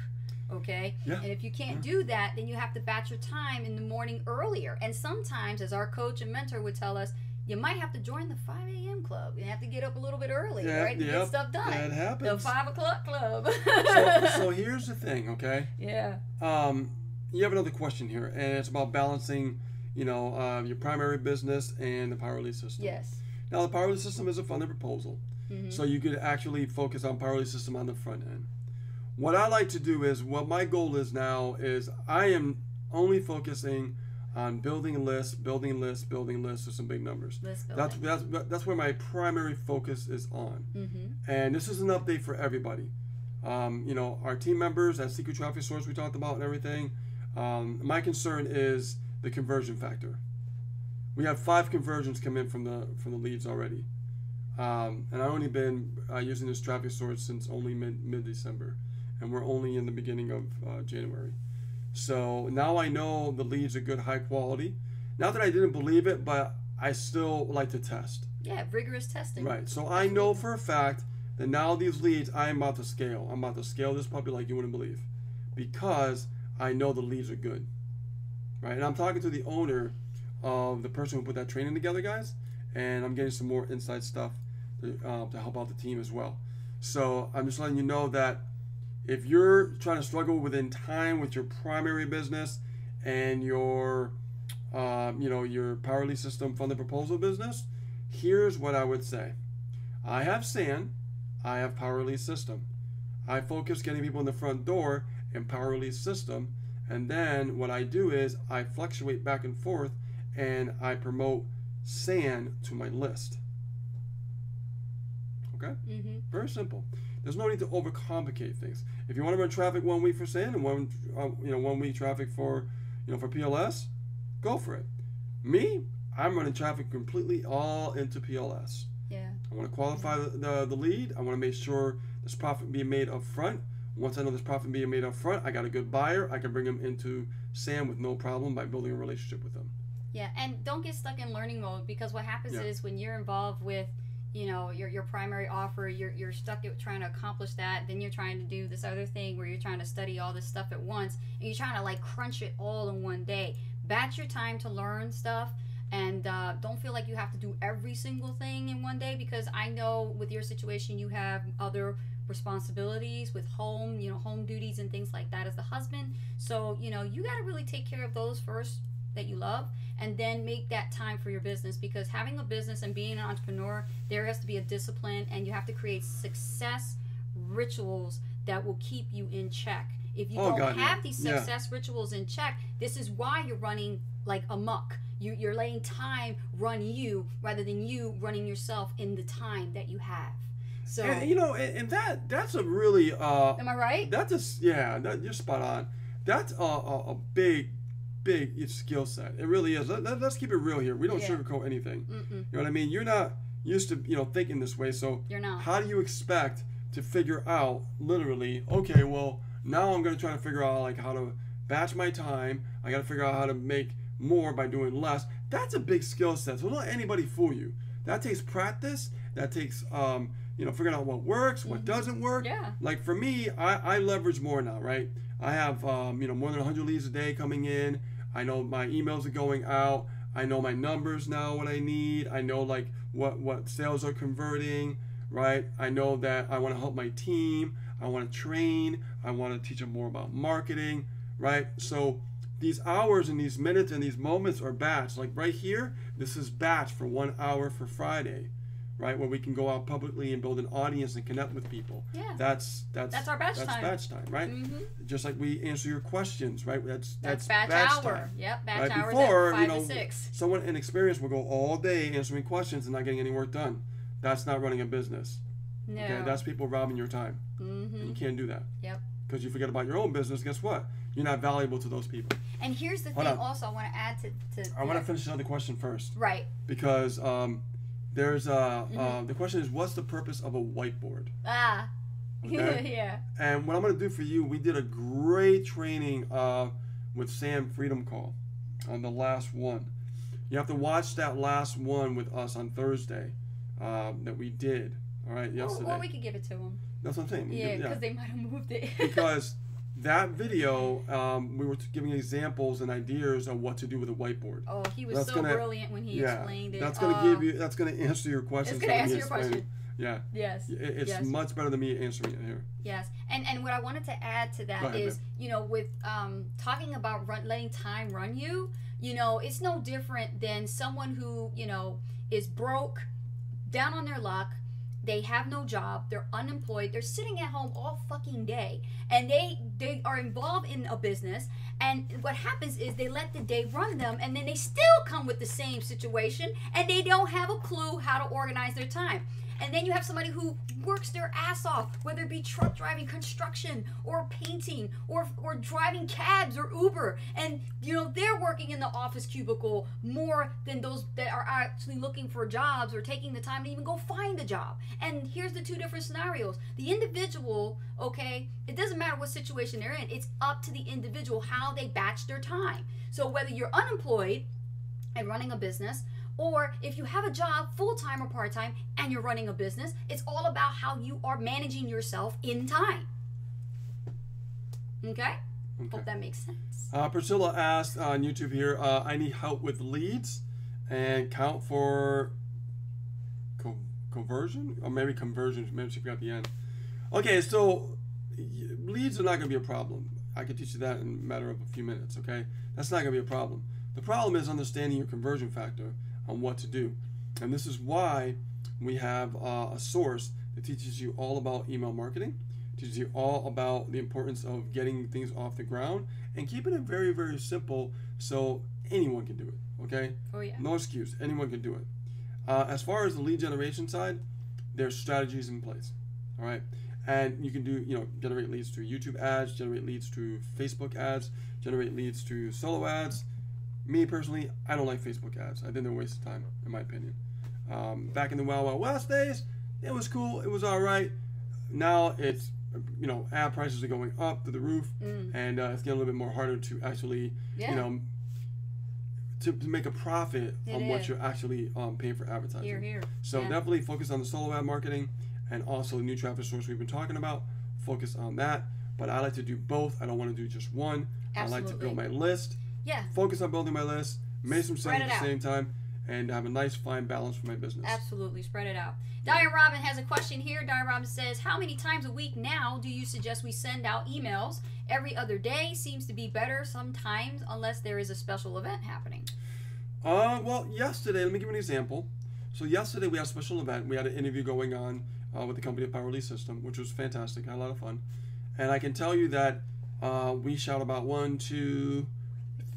Okay? Yeah. And if you can't do that, then you have to batch your time in the morning earlier. And sometimes, as our coach and mentor would tell us, you might have to join the 5 a.m. club. You have to get up a little bit early, right? To get stuff done. That happens. The 5 o'clock club. so here's the thing, okay? Yeah. You have another question here, and it's about balancing, your primary business and the Power Release System. Yes. Now, the Power Release System is a funded proposal, so you could actually focus on Power Release System on the front end. What I like to do is, what my goal is now is I am only focusing on building lists with some big numbers. That's where my primary focus is on. And this is an update for everybody. Our team members, that secret traffic source we talked about and everything. My concern is the conversion factor. We have 5 conversions come in from the leads already, and I've only been using this traffic source since only mid-December, and we're only in the beginning of January. So now I know the leads are good, high quality. Not that I didn't believe it, but I still like to test. Yeah, rigorous testing. Right. So I know for a fact that now these leads, I'm about to scale. I'm about to scale this puppy like you wouldn't believe, because I know the leads are good. Right. And I'm talking to the owner of the person who put that training together, guys, and I'm getting some more inside stuff to help out the team as well. So I'm just letting you know that if you're trying to struggle within time with your primary business and your Power Release System funded proposal business, here's what I would say. I have SAN, I have Power Release System. I focus getting people in the front door in Power Release System, and then what I do is I fluctuate back and forth and I promote SAN to my list. Okay? Very simple. There's no need to overcomplicate things. If you want to run traffic 1 week for SAN and 1 week traffic for PLS, go for it. Me, I'm running traffic completely all into PLS. Yeah. I want to qualify the lead. I want to make sure there's profit being made up front. Once I know there's profit being made up front, I got a good buyer. I can bring them into SAN with no problem by building a relationship with them. Yeah, and don't get stuck in learning mode, because what happens is when you're involved with your primary offer, you're stuck at trying to accomplish that. Then you're trying to do this other thing where you're trying to study all this stuff at once, and you're trying to like crunch it all in one day. Batch your time to learn stuff, and don't feel like you have to do every single thing in one day, because I know with your situation you have other responsibilities with home duties and things like that as the husband. So you got to really take care of those first that you love, and then make that time for your business, because having a business and being an entrepreneur, there has to be a discipline, and you have to create success rituals that will keep you in check. If you don't have these success rituals in check, this is why you're running like amok. You're letting time run you rather than you running yourself in the time that you have. So and that's a really am I right? You're spot on. That's a big skill set. It really is. Let's keep it real here. We don't sugarcoat anything. You know what I mean? You're not used to thinking this way, so you're not. How do you expect to figure out literally, okay, well, now I'm going to try to figure out like how to batch my time. I got to figure out how to make more by doing less. That's a big skill set. So don't let anybody fool you. That takes practice. That takes figuring out what works, what doesn't work. Yeah. Like for me, I leverage more now, right? I have more than 100 leads a day coming in. I know my emails are going out. I know my numbers now, what I need. I know like what sales are converting, right? I know that I want to help my team. I want to train. I want to teach them more about marketing, right? So these hours and these minutes and these moments are batched. Like right here, this is batched for 1 hour for Friday, right? Where we can go out publicly and build an audience and connect with people. Yeah. That's our batch time. That's batch time, right? Just like we answer your questions, right? That's batch hour. Time. Yep, batch right? hours Before, at 5 to 6. Someone inexperienced will go all day answering questions and not getting any work done. That's not running a business. No. Okay? That's people robbing your time. And you can't do that. Yep. Because you forget about your own business, guess what? You're not valuable to those people. And here's the thing also I want to add to I want to finish another question first. Right. Because there's the question is, what's the purpose of a whiteboard? Okay? Yeah. And what I'm going to do for you, we did a great training with Sam Freedom Call on the last one. You have to watch that last one with us on Thursday that we did. All right, yesterday. Or we could give it to them. That's what I'm saying. Yeah, because they might have moved it. Because that video, we were giving examples and ideas of what to do with a whiteboard. Oh, he was That's so gonna, brilliant when he explained it. That's gonna give you. That's gonna answer your questions. It's gonna answer your question. Yeah. Yes. It's yes. much better than me answering it here. Yes, and what I wanted to add to that ahead, is, babe. you know, with talking about letting time run you, you know, it's no different than someone who, you know, is broke, down on their luck. They have no job. They're unemployed. They're sitting at home all fucking day, and they are involved in a business. And what happens is they let the day run them, and then they still come with the same situation, and they don't have a clue how to organize their time. And then you have somebody who works their ass off, whether it be truck driving, construction, or painting, or driving cabs or Uber. And, you know, they're working in the office cubicle more than those that are actually looking for jobs or taking the time to even go find a job. And here's the two different scenarios. The individual, okay, it doesn't matter what situation they're in. It's up to the individual how they batch their time. So whether you're unemployed and running a business, or if you have a job, full-time or part-time, and you're running a business, it's all about how you are managing yourself in time. Okay? Hope that makes sense. Priscilla asked on YouTube here, I need help with leads and count for conversion? Or maybe conversion. Maybe she forgot the end. Okay, so leads are not going to be a problem. I could teach you that in a matter of a few minutes, okay? That's not going to be a problem. The problem is understanding your conversion factor on what to do. And this is why we have a source that teaches you all about email marketing, teaches you all about the importance of getting things off the ground and keeping it very, very simple so anyone can do it, okay? Oh, yeah. No excuse. Anyone can do it. As far as the lead generation side, there's strategies in place, all right? And you can do, you know, generate leads through YouTube ads, generate leads through Facebook ads, generate leads through solo ads. Me personally, I don't like Facebook ads. I think they're a waste of time, in my opinion. Back in the Wild Wild West days, it was cool. It was all right. Now it's, you know, ad prices are going up to the roof, and it's getting a little bit more harder to actually, you know, to make a profit on what you're actually paying for advertising. Here. So definitely focus on the solo ad marketing and also the new traffic source we've been talking about. Focus on that. But I like to do both. I don't want to do just one. Absolutely. I like to build my list. Yeah. Focus on building my list, make some sales at the out. same time, and have a nice, fine balance for my business. Absolutely. Spread it out. Diane Robin has a question here. Diane Robin says, how many times a week now do you suggest we send out emails? Every other day seems to be better sometimes unless there is a special event happening. Well, yesterday, let me give you an example. So yesterday we had a special event. We had an interview going on with the company of Power Release System, which was fantastic. I had a lot of fun. And I can tell you that we shot about 1, 2,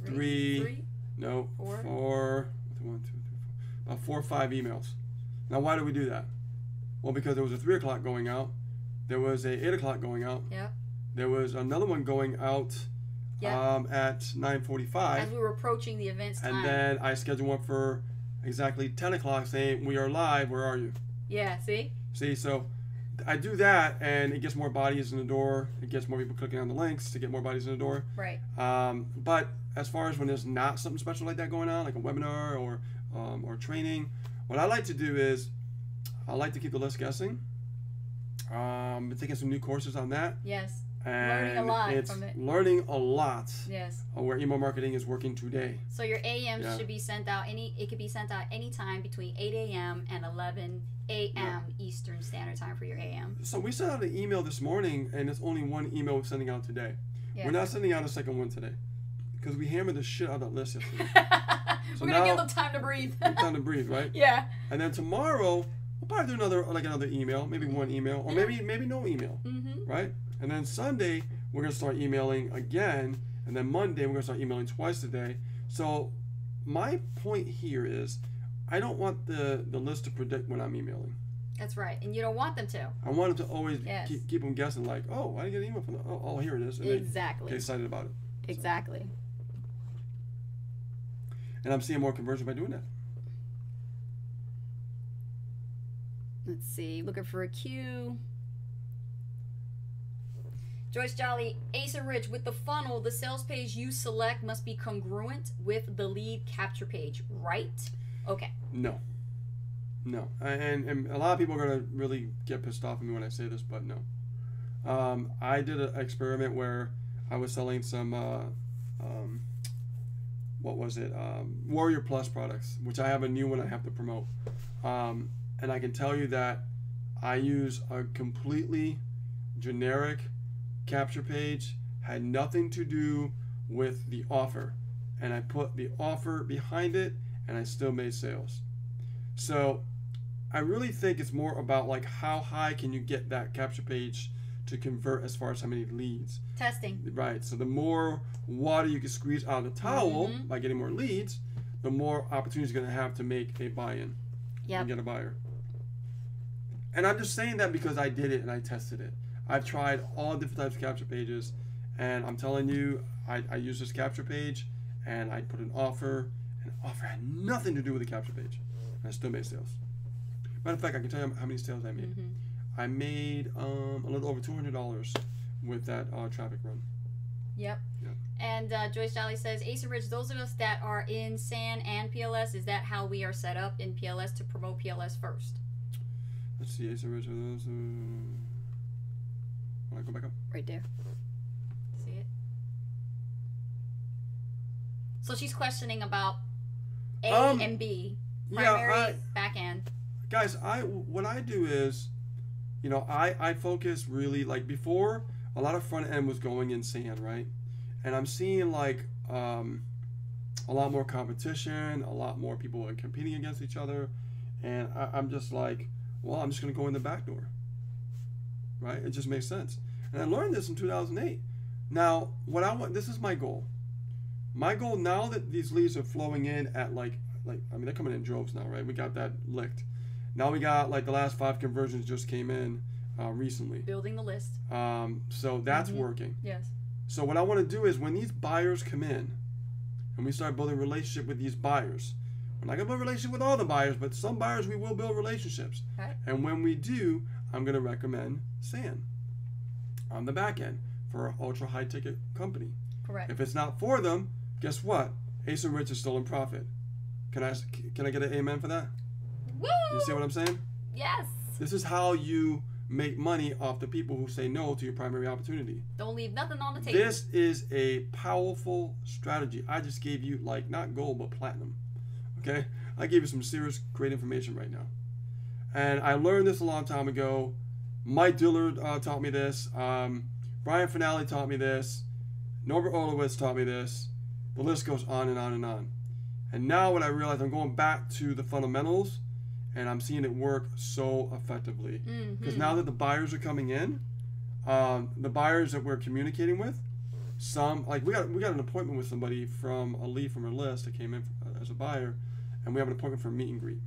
3, no, 4, 1, 2, 3, 4, about 4 or 5 emails. Now, why do we do that? Well, because there was a 3 o'clock going out, there was a 8 o'clock going out, there was another one going out at 9:45. As we were approaching the event's time. And then I scheduled one for exactly 10 o'clock saying, we are live, where are you? Yeah, see? See, so I do that, and it gets more bodies in the door. It gets more people clicking on the links to get more bodies in the door. Right. But as far as when there's not something special like that going on, like a webinar or training, what I like to do is I like to keep the list guessing. Been taking some new courses on that. Yes. And learning a lot it's from it. learning a lot. Yes. Where email marketing is working today. So your AMs should be sent out it could be sent out anytime between 8 a.m. and 11 a.m. Eastern Standard Time for your AM. So we sent out an email this morning, and it's only one email we're sending out today. Yeah. We're not sending out a second one today because we hammered the shit out of that list yesterday. So we're gonna give them time to breathe. Time to breathe, right? Yeah. And then tomorrow we'll probably do another email, maybe one email, or maybe no email, right? And then Sunday we're gonna start emailing again, and then Monday we're gonna start emailing twice a day. So my point here is, I don't want the list to predict when I'm emailing. That's right, and you don't want them to. I want them to always keep them guessing, like, oh, I didn't get an email from them. Oh, here it is. And exactly. Get excited about it. Exactly. So. And I'm seeing more conversion by doing that. Let's see, looking for a cue. Joyce Jolly, Ace and Rich, with the funnel, the sales page you select must be congruent with the lead capture page, right? Okay. No. And a lot of people are going to really get pissed off at me when I say this, but no. I did an experiment where I was selling some what was it? Warrior Plus products, which I have a new one I have to promote. And I can tell you that I use a completely generic capture page, had nothing to do with the offer. And I put the offer behind it, and I still made sales. So I really think it's more about like how high can you get that capture page to convert as far as how many leads. Testing. Right. So the more water you can squeeze out of the towel by getting more leads, the more opportunities you're going to have to make a buy-in and get a buyer. And I'm just saying that because I did it and I tested it. I've tried all different types of capture pages, and I'm telling you, I used this capture page, and I put an offer, and the offer had nothing to do with the capture page. And I still made sales. Matter of fact, I can tell you how many sales I made. I made a little over $200 with that traffic run. Yep. And Joyce Jolly says, Ace and Rich, those of us that are in SAN and PLS, is that how we are set up in PLS to promote PLS first? Let's see, Ace and Rich, are those... want to go back up? Right there. See it? So she's questioning about A and B. Primary, back end. Guys, what I do is, you know, I focus really, like before, a lot of front end was going in SAN, right? And I'm seeing like a lot more competition, a lot more people are competing against each other. And I'm just like, well, I'm just going to go in the back door, right? It just makes sense. And I learned this in 2008. Now, what I want, this is my goal. My goal now that these leads are flowing in at like I mean, they're coming in droves now, right? We got that licked. Now we got like the last 5 conversions just came in recently. Building the list. So that's working. Yes. So what I want to do is when these buyers come in and we start building a relationship with these buyers, we're not going to build a relationship with all the buyers, but some buyers we will build relationships. Okay. And when we do, I'm going to recommend SAN on the back end for an ultra high ticket company. Correct. If it's not for them, guess what? Ace and Rich is still in profit. Can I get an amen for that? Woo! You see what I'm saying? Yes. This is how you make money off the people who say no to your primary opportunity. Don't leave nothing on the table. This is a powerful strategy. I just gave you like not gold but platinum. Okay? I gave you some serious great information right now. And I learned this a long time ago. Mike Dillard taught me this. Brian Finale taught me this. Norbert Olowitz taught me this. The list goes on and on and on. And now what I realize, I'm going back to the fundamentals, and I'm seeing it work so effectively. Because now that the buyers are coming in, the buyers that we're communicating with, some like we got an appointment with somebody from a lead from our list that came in as a buyer, and we have an appointment for a meet and greet.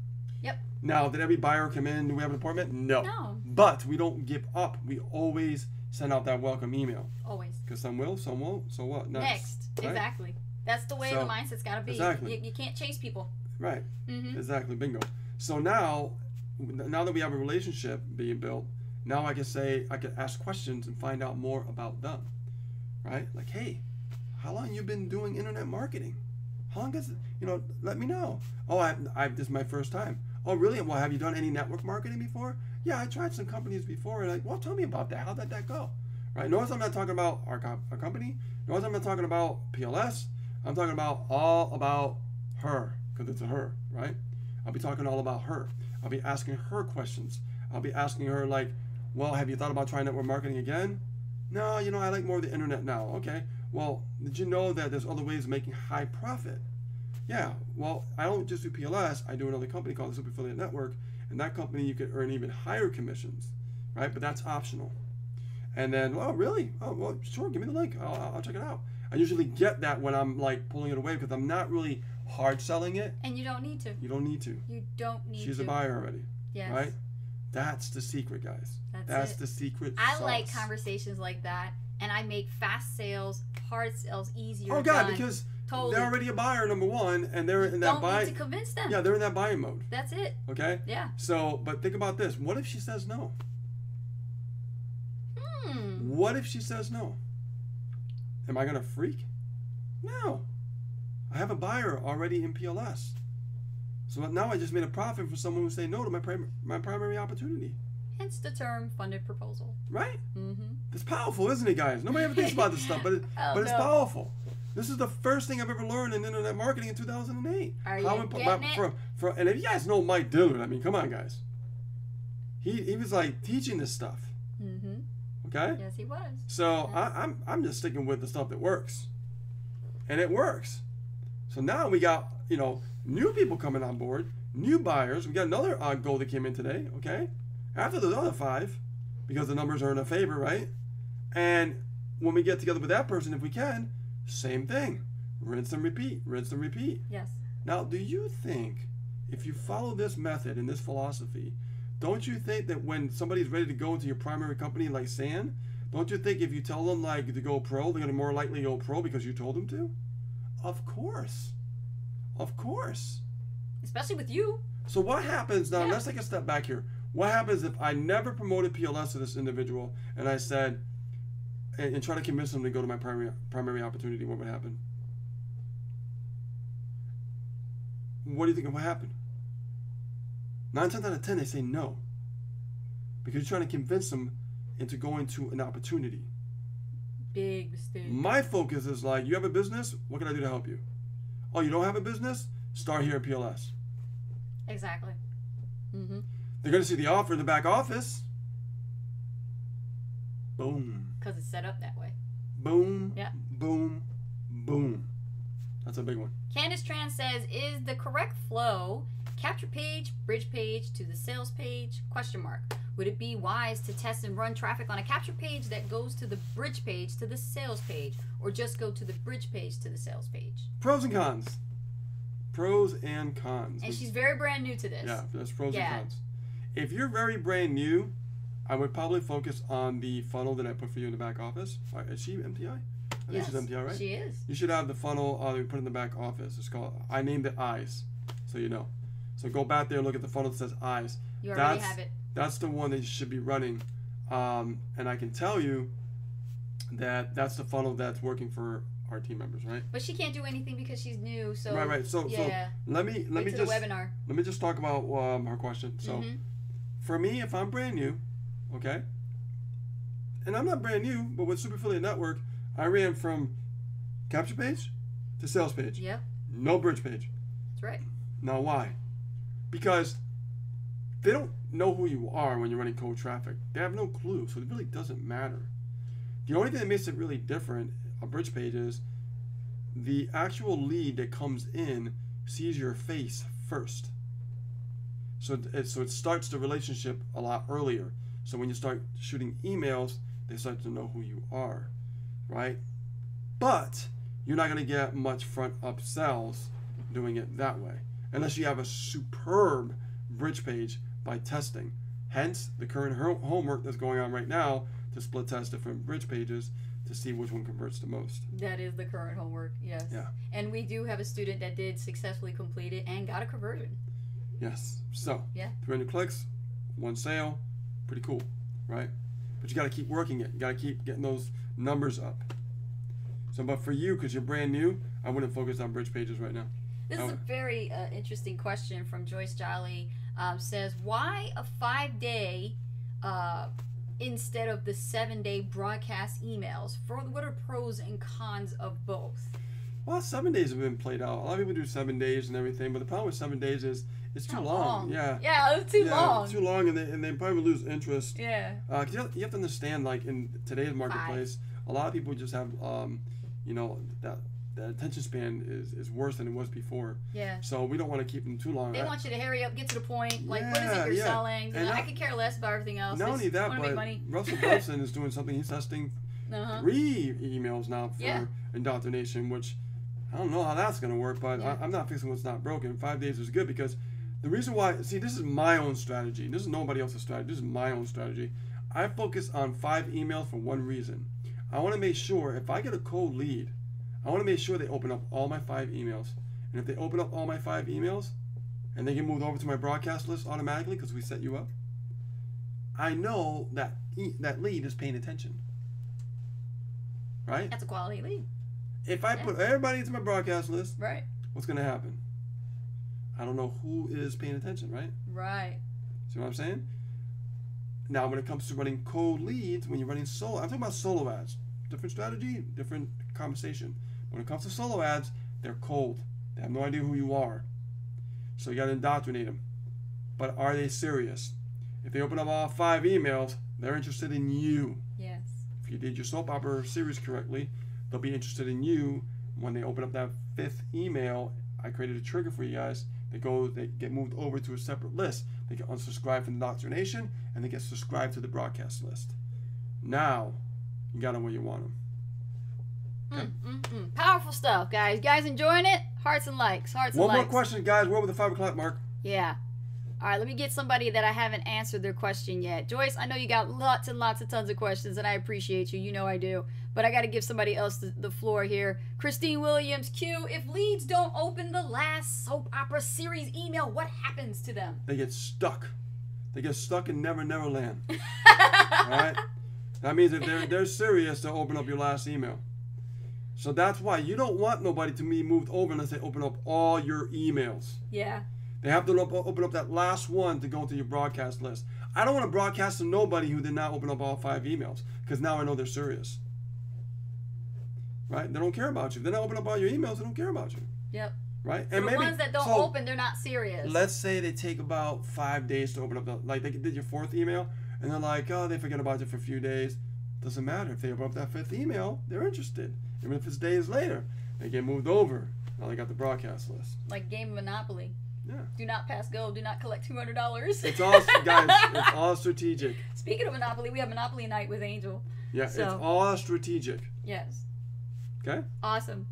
Yep. Now, did every buyer come in? Do we have an appointment? No. But we don't give up. We always send out that welcome email. Always. Because some will, some won't. So what? Next. Right? Exactly. That's the way the mindset's got to be. Exactly. You can't chase people. Right. Exactly. Bingo. So now that we have a relationship being built, now I can ask questions and find out more about them. Right? Like, hey, how long you been doing internet marketing? How long does let me know. Oh, this is my first time. Oh, really? Well, have you done any network marketing before? Yeah, I tried some companies before. And like, well, tell me about that. How did that go? Right? Notice I'm not talking about our company. Notice I'm not talking about PLS. I'm talking about all about her, because it's a her, right? I'll be talking all about her. I'll be asking her questions. I'll be asking her like, well, have you thought about trying network marketing again? No, I like more of the internet now. Okay. Well, did you know that there's other ways of making high profit? Yeah. Well, I don't just do PLS. I do another company called the Super Affiliate Network, and that company you could earn even higher commissions, right? But that's optional. And then, oh, really? Oh, well, sure. Give me the link. I'll check it out. I usually get that when I'm like pulling it away because I'm not really hard selling it. And you don't need to. You don't need to. You don't need to. She's a buyer already. Yes. Right? That's the secret, guys. That's the secret I sauce. like conversations like that, and I make fast sales, hard sales easier. Oh, God, because they're already a buyer, number one, and they're in that buy. Don't need to convince them. Yeah, they're in that buying mode. That's it. Okay? Yeah. So, but think about this. What if she says no? What if she says no? Am I going to freak? No. I have a buyer already in PLS. So now I just made a profit for someone who say no to my primary opportunity. Hence the term funded proposal. Right? Mm-hmm. It's powerful, isn't it, guys? Nobody ever thinks about this stuff, but it's powerful. This is the first thing I've ever learned in internet marketing in 2008. Are you getting it? And if you guys know Mike Dillard, I mean, come on, guys. He was like teaching this stuff. Mm-hmm. Okay? Yes, he was. So I'm just sticking with the stuff that works. And it works. So now we got, new people coming on board, new buyers. We got another goal that came in today, okay? After those other 5, because the numbers are in our favor, right? And when we get together with that person, if we can, same thing. Rinse and repeat, rinse and repeat. Yes. Now, do you think, if you follow this method and this philosophy, don't you think that when somebody's ready to go into your primary company like Sand, don't you think if you tell them like to go pro, they're going to more likely go pro because you told them to? Of course. Of course. Especially with you. So what happens now, let's take a step back here. What happens if I never promoted PLS to this individual and I said, and try to convince them to go to my primary opportunity, what would happen? What do you think would happen? 9 times out of 10, they say no. Because you're trying to convince them into going to an opportunity. Big mistake. My focus is like, you have a business? What can I do to help you? Oh, you don't have a business? Start here at PLS. Exactly. Mm-hmm. They're going to see the offer in the back office. Boom. Because it's set up that way. Boom. Yeah. Boom. Boom. That's a big one. Candace Tran says, is the correct flow capture page, bridge page to the sales page? ? Would it be wise to test and run traffic on a capture page that goes to the bridge page to the sales page, or just go to the bridge page to the sales page? Pros and cons. Pros and cons. And she's very brand new to this. Yeah, there's pros and cons. If you're very brand new, I would probably focus on the funnel that I put for you in the back office. Is she MTI? I think she's MTI, right? She is. You should have the funnel that we put in the back office. It's called, I named it Eyes, so you know. So go back there and look at the funnel that says Eyes. You already have it. That's the one that you should be running. And I can tell you that that's the funnel that's working for our team members, right? But she can't do anything because she's new. So right. So let me just the webinar. Let me just talk about her question. So for me, if I'm brand new, okay, and I'm not brand new, but with Super Affiliate Network, I ran from capture page to sales page. Yep. No bridge page. That's right. Now why? Because they don't know who you are when you're running cold traffic. They have no clue, so it really doesn't matter. The only thing that makes it really different, a bridge page, is the actual lead that comes in sees your face first. So it starts the relationship a lot earlier. So when you start shooting emails, they start to know who you are, right? But you're not going to get much front upsells doing it that way, unless you have a superb bridge page by testing. Hence the current homework that's going on right now to split test different bridge pages to see which one converts the most. That is the current homework, yes. Yeah. And we do have a student that did successfully complete it and got a conversion. Yes. So, yeah, 300 clicks, 1 sale, pretty cool, right? But you got to keep working it. You got to keep getting those numbers up. So, but for you, because you're brand new, I wouldn't focus on bridge pages right now. This is a very interesting question from Joyce Jolly. Says, why a 5-day instead of the 7-day broadcast emails? What are pros and cons of both? Well, 7 days have been played out. A lot of people do 7 days and everything, but the problem with 7 days is it's too long. Yeah. Yeah, it's too long. It's too long, and they probably lose interest. Yeah. 'Cause you have to understand, like in today's marketplace, a lot of people just have, that attention span is worse than it was before. Yeah. So we don't want to keep them too long. They want you to hurry up, get to the point. Like, what is it you're selling? And I could care less about everything else. Not only that, but Russell Brunson is doing something. He's testing 3 emails now for indoctrination, which I don't know how that's going to work, but I'm not fixing what's not broken. 5 days is good because the reason why, see, this is my own strategy. This is nobody else's strategy. This is my own strategy. I focus on 5 emails for one reason. I want to make sure if I get a cold lead, I want to make sure they open up all my 5 emails. And if they open up all my 5 emails and they get moved over to my broadcast list automatically because we set you up, I know that that lead is paying attention. Right? That's a quality lead. If I put everybody into my broadcast list, right, what's going to happen? I don't know who is paying attention, right? Right. See what I'm saying? Now, when it comes to running cold leads, when you're running solo, I'm talking about solo ads. Different strategy, different conversation. When it comes to solo ads, they're cold. They have no idea who you are. So you got to indoctrinate them. But are they serious? If they open up all 5 emails, they're interested in you. Yes. If you did your soap opera series correctly, they'll be interested in you. When they open up that 5th email, I created a trigger for you guys. They get moved over to a separate list. They get unsubscribed from indoctrination, and they get subscribed to the broadcast list. Now, you got them where you want them. Okay? Powerful stuff, guys. You guys enjoying it? Hearts and likes. Hearts and likes. One more question, guys. We're over the 5 o'clock mark. Yeah. All right, let me get somebody that I haven't answered their question yet. Joyce, I know you got lots and lots of tons of questions, and I appreciate you. You know I do. But I got to give somebody else the floor here. Christine Williams, Q, if leads don't open the last soap opera series email, what happens to them? They get stuck. They get stuck in Never Never Land. All right? That means if they're serious, they'll open up your last email. So that's why you don't want nobody to be moved over unless they open up all your emails. Yeah. They have to open up that last one to go to your broadcast list. I don't want to broadcast to nobody who did not open up all 5 emails, because now I know they're serious. Right? They don't care about you. If they don't open up all your emails, they don't care about you. Yep. Right? So and the ones that don't open, they're not serious. Let's say they take about 5 days to open up, like they did your 4th email, and they're like, oh, they forget about it for a few days. Doesn't matter. If they open up that 5th email, they're interested. Even if it's days later, they get moved over. Now they got the broadcast list. Like Game of Monopoly. Yeah. Do not pass go. Do not collect $200. It's all, guys, it's all strategic. Speaking of Monopoly, we have Monopoly night with Angel. Yeah, so. It's all strategic. Yes. Okay. Awesome.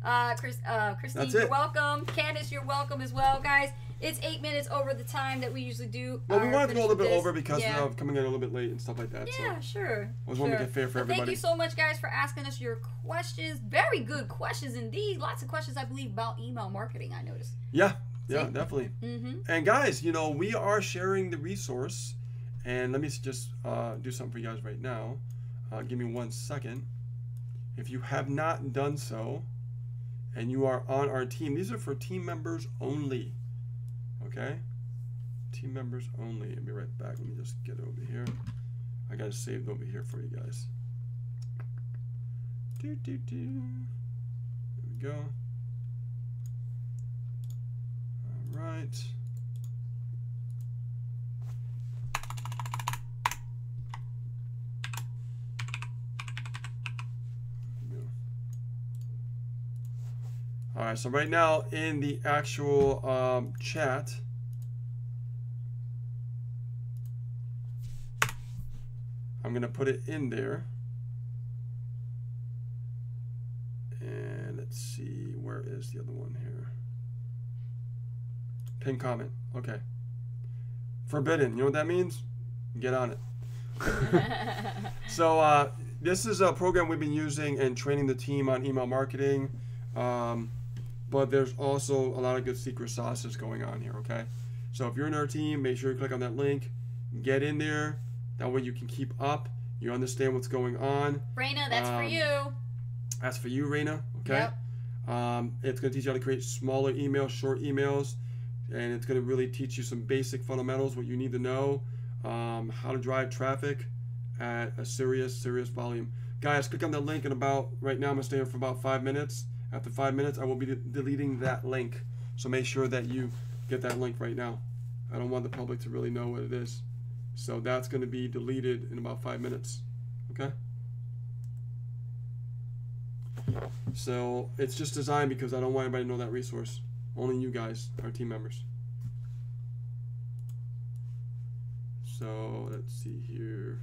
Christine, you're welcome. Candace, you're welcome as well, guys. It's 8 minutes over the time that we usually do. Well, we wanted to go a little bit over because of coming in a little bit late and stuff like that. Yeah, so sure. I was wanting to get fair for everybody. Thank you so much, guys, for asking us your questions. Very good questions indeed. Lots of questions, I believe, about email marketing, I noticed. Yeah, definitely. Mm-hmm. And guys, you know, we are sharing the resource. And let me just do something for you guys right now. Give me 1 second. If you have not done so, and you are on our team, these are for team members only. Okay? Team members only. I'll be right back. Let me just get it over here. I got it saved over here for you guys. There we go. All right. All right, so right now in the actual chat, I'm going to put it in there. And let's see, where is the other one here? Pin comment. Okay. Forbidden. You know what that means? Get on it. So this is a program we've been using and training the team on email marketing. But there's also a lot of good secret sauces going on here, okay? So if you're in our team, make sure you click on that link, get in there. That way you can keep up. You understand what's going on. Raina, that's for you. That's for you, Raina, okay? Yep. It's going to teach you how to create smaller emails, short emails, and it's going to really teach you some basic fundamentals, what you need to know, how to drive traffic at a serious volume. Guys, click on that link in about, right now I'm going to stay here for about 5 minutes. After 5 minutes, I will be deleting that link. So make sure that you get that link right now. I don't want the public to really know what it is. So that's going to be deleted in about 5 minutes. Okay? So it's just designed because I don't want anybody to know that resource. Only you guys, our team members. So let's see here.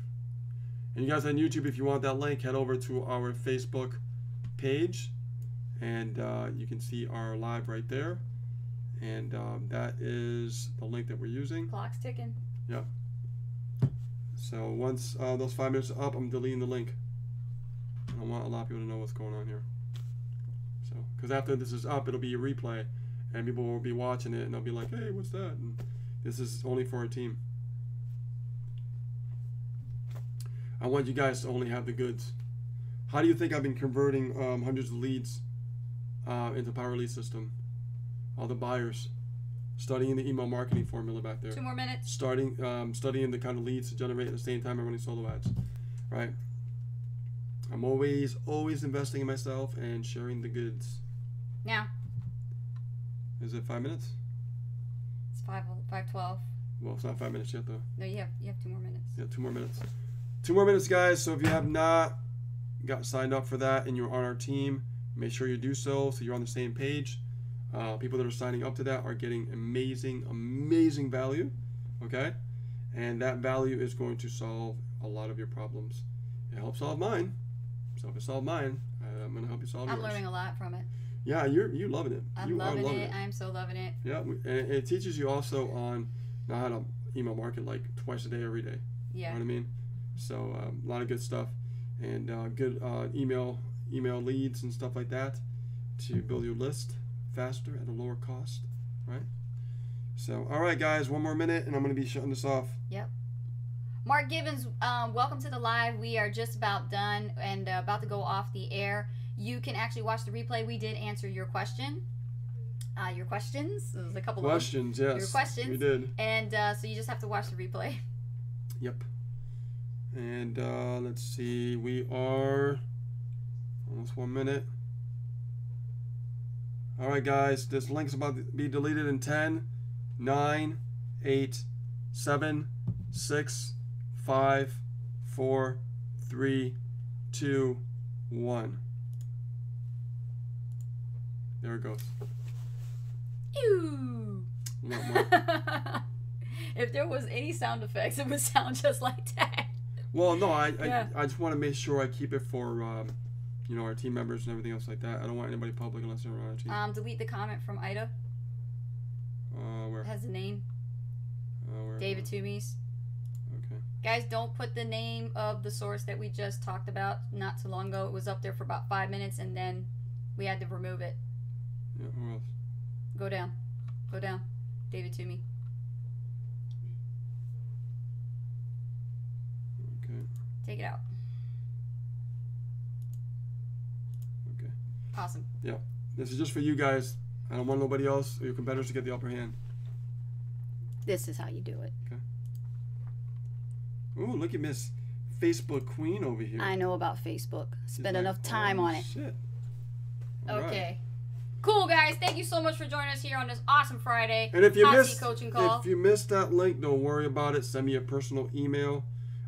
And you guys on YouTube, if you want that link, head over to our Facebook page. And you can see our live right there. And that is the link that we're using. Clock's ticking. Yep. So once those 5 minutes are up, I'm deleting the link. I don't want a lot of people to know what's going on here. So, because after this is up, it'll be a replay. And people will be watching it and they'll be like, hey, what's that? And this is only for our team. I want you guys to only have the goods. How do you think I've been converting hundreds of leads into Power Lead System? All the buyers. studying the email marketing formula back there. 2 more minutes. Studying the kind of leads to generate at the same time I'm running solo ads, right? I'm always investing in myself and sharing the goods. Now. Is it 5 minutes? It's 5:12. Well, it's not 5 minutes yet, though. No, you have 2 more minutes. Yeah, 2 more minutes. 2 more minutes, guys. So if you have not got signed up for that and you're on our team, make sure you do so you're on the same page. People that are signing up to that are getting amazing value, okay? And that value is going to solve a lot of your problems. It helps solve mine. So if it solved mine, I'm going to help you solve yours. I'm learning a lot from it. Yeah, you're loving it. I'm loving it. I'm so loving it. Yeah, and it teaches you also on how to email market like twice a day, every day. Yeah. You know what I mean? So a lot of good stuff and good email leads and stuff like that to build your list faster at a lower cost, right? So, all right, guys, 1 more minute, and I'm going to be shutting this off. Yep. Mark Gibbons, welcome to the live. We are just about done and about to go off the air. You can actually watch the replay. We did answer your question. Your questions. There's a couple questions, of yes. your questions. We did. And so you just have to watch the replay. Yep. And let's see. We are almost 1 minute. All right, guys. This link's about to be deleted in 10, 9, 8, 7, 6, 5, 4, 3, 2, 1. There it goes. Ew. A lot more. If there was any sound effects, it would sound just like that. Well, no, I just want to make sure I keep it for our team members and everything else like that. I don't want anybody public unless they're on our team. Delete the comment from Ida. Where? It has the name. Where? David Toomies. Okay. Guys, don't put the name of the source that we just talked about not too long ago. It was up there for about 5 minutes, and then we had to remove it. Yeah, who else? Go down. Go down. David Toomey. Okay. Take it out. Okay. Awesome. Yeah. This is just for you guys. I don't want nobody else or your competitors to get the upper hand. This is how you do it. Okay. Ooh, look at Miss Facebook Queen over here. I know about Facebook. Spend enough time on it. Shit. All right. Okay. Cool, guys. Thank you so much for joining us here on this awesome Friday. And if you missed coaching call. If you missed that link, don't worry about it. Send me a personal email,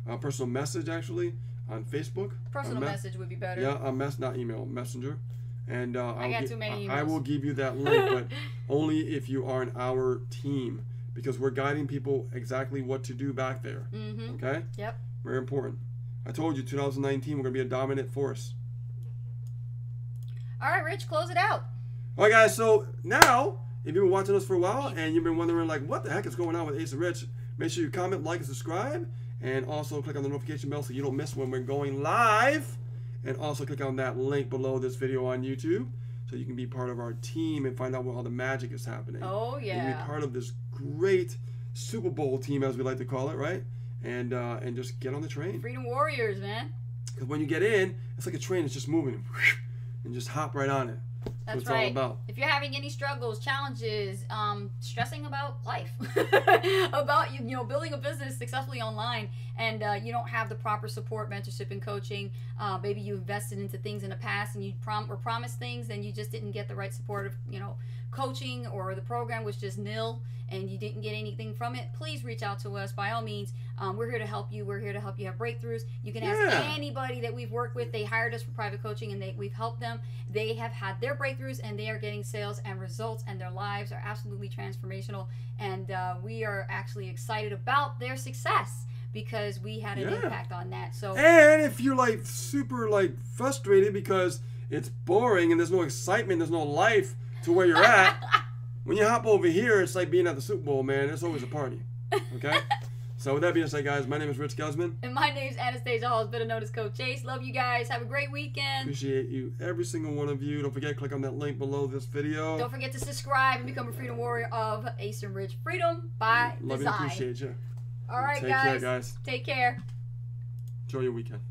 a personal message actually on Facebook. Personal message would be better. Yeah, not email, messenger. And I got too many emails. I will give you that link, but only if you are in our team, because we're guiding people exactly what to do back there. Mm-hmm. Okay? Yep. Very important. I told you, 2019, we're going to be a dominant force. All right, Rich, close it out. All right, guys, so now, if you've been watching us for a while and you've been wondering, like, what the heck is going on with Ace and Rich, make sure you comment, like, and subscribe, and also click on the notification bell so you don't miss when we're going live, and also click on that link below this video on YouTube so you can be part of our team and find out where all the magic is happening. Oh, yeah. And be part of this great Super Bowl team, as we like to call it, right? And just get on the train. Freedom Warriors, man. Because when you get in, it's like a train that's just moving, and just hop right on it. That's what it's right. all about. If you're having any struggles, challenges, stressing about life, about building a business successfully online, and you don't have the proper support, mentorship, and coaching, maybe you invested into things in the past and you were promised things and you just didn't get the right support of coaching, or the program was just nil and you didn't get anything from it, please reach out to us. By all means, we're here to help you. We're here to help you have breakthroughs. You can ask anybody that we've worked with. They hired us for private coaching and we've helped them. They have had their breakthroughs and they are getting sales and results, and their lives are absolutely transformational. And we are actually excited about their success because we had an impact on that. So, and if you're like super like frustrated because it's boring and there's no excitement, there's no life to where you're at, when you hop over here, it's like being at the Super Bowl, man. It's always a party. Okay? So with that being said, guys, my name is Rich Guzman. And my name's Anastasia Halls, better known as Coach Chase. Love you guys. Have a great weekend. Appreciate you, every single one of you. Don't forget, click on that link below this video. Don't forget to subscribe and become a Freedom Warrior of Ace and Rich. Freedom by Love design. you and appreciate you. All right, Take care, guys. Take care. Enjoy your weekend.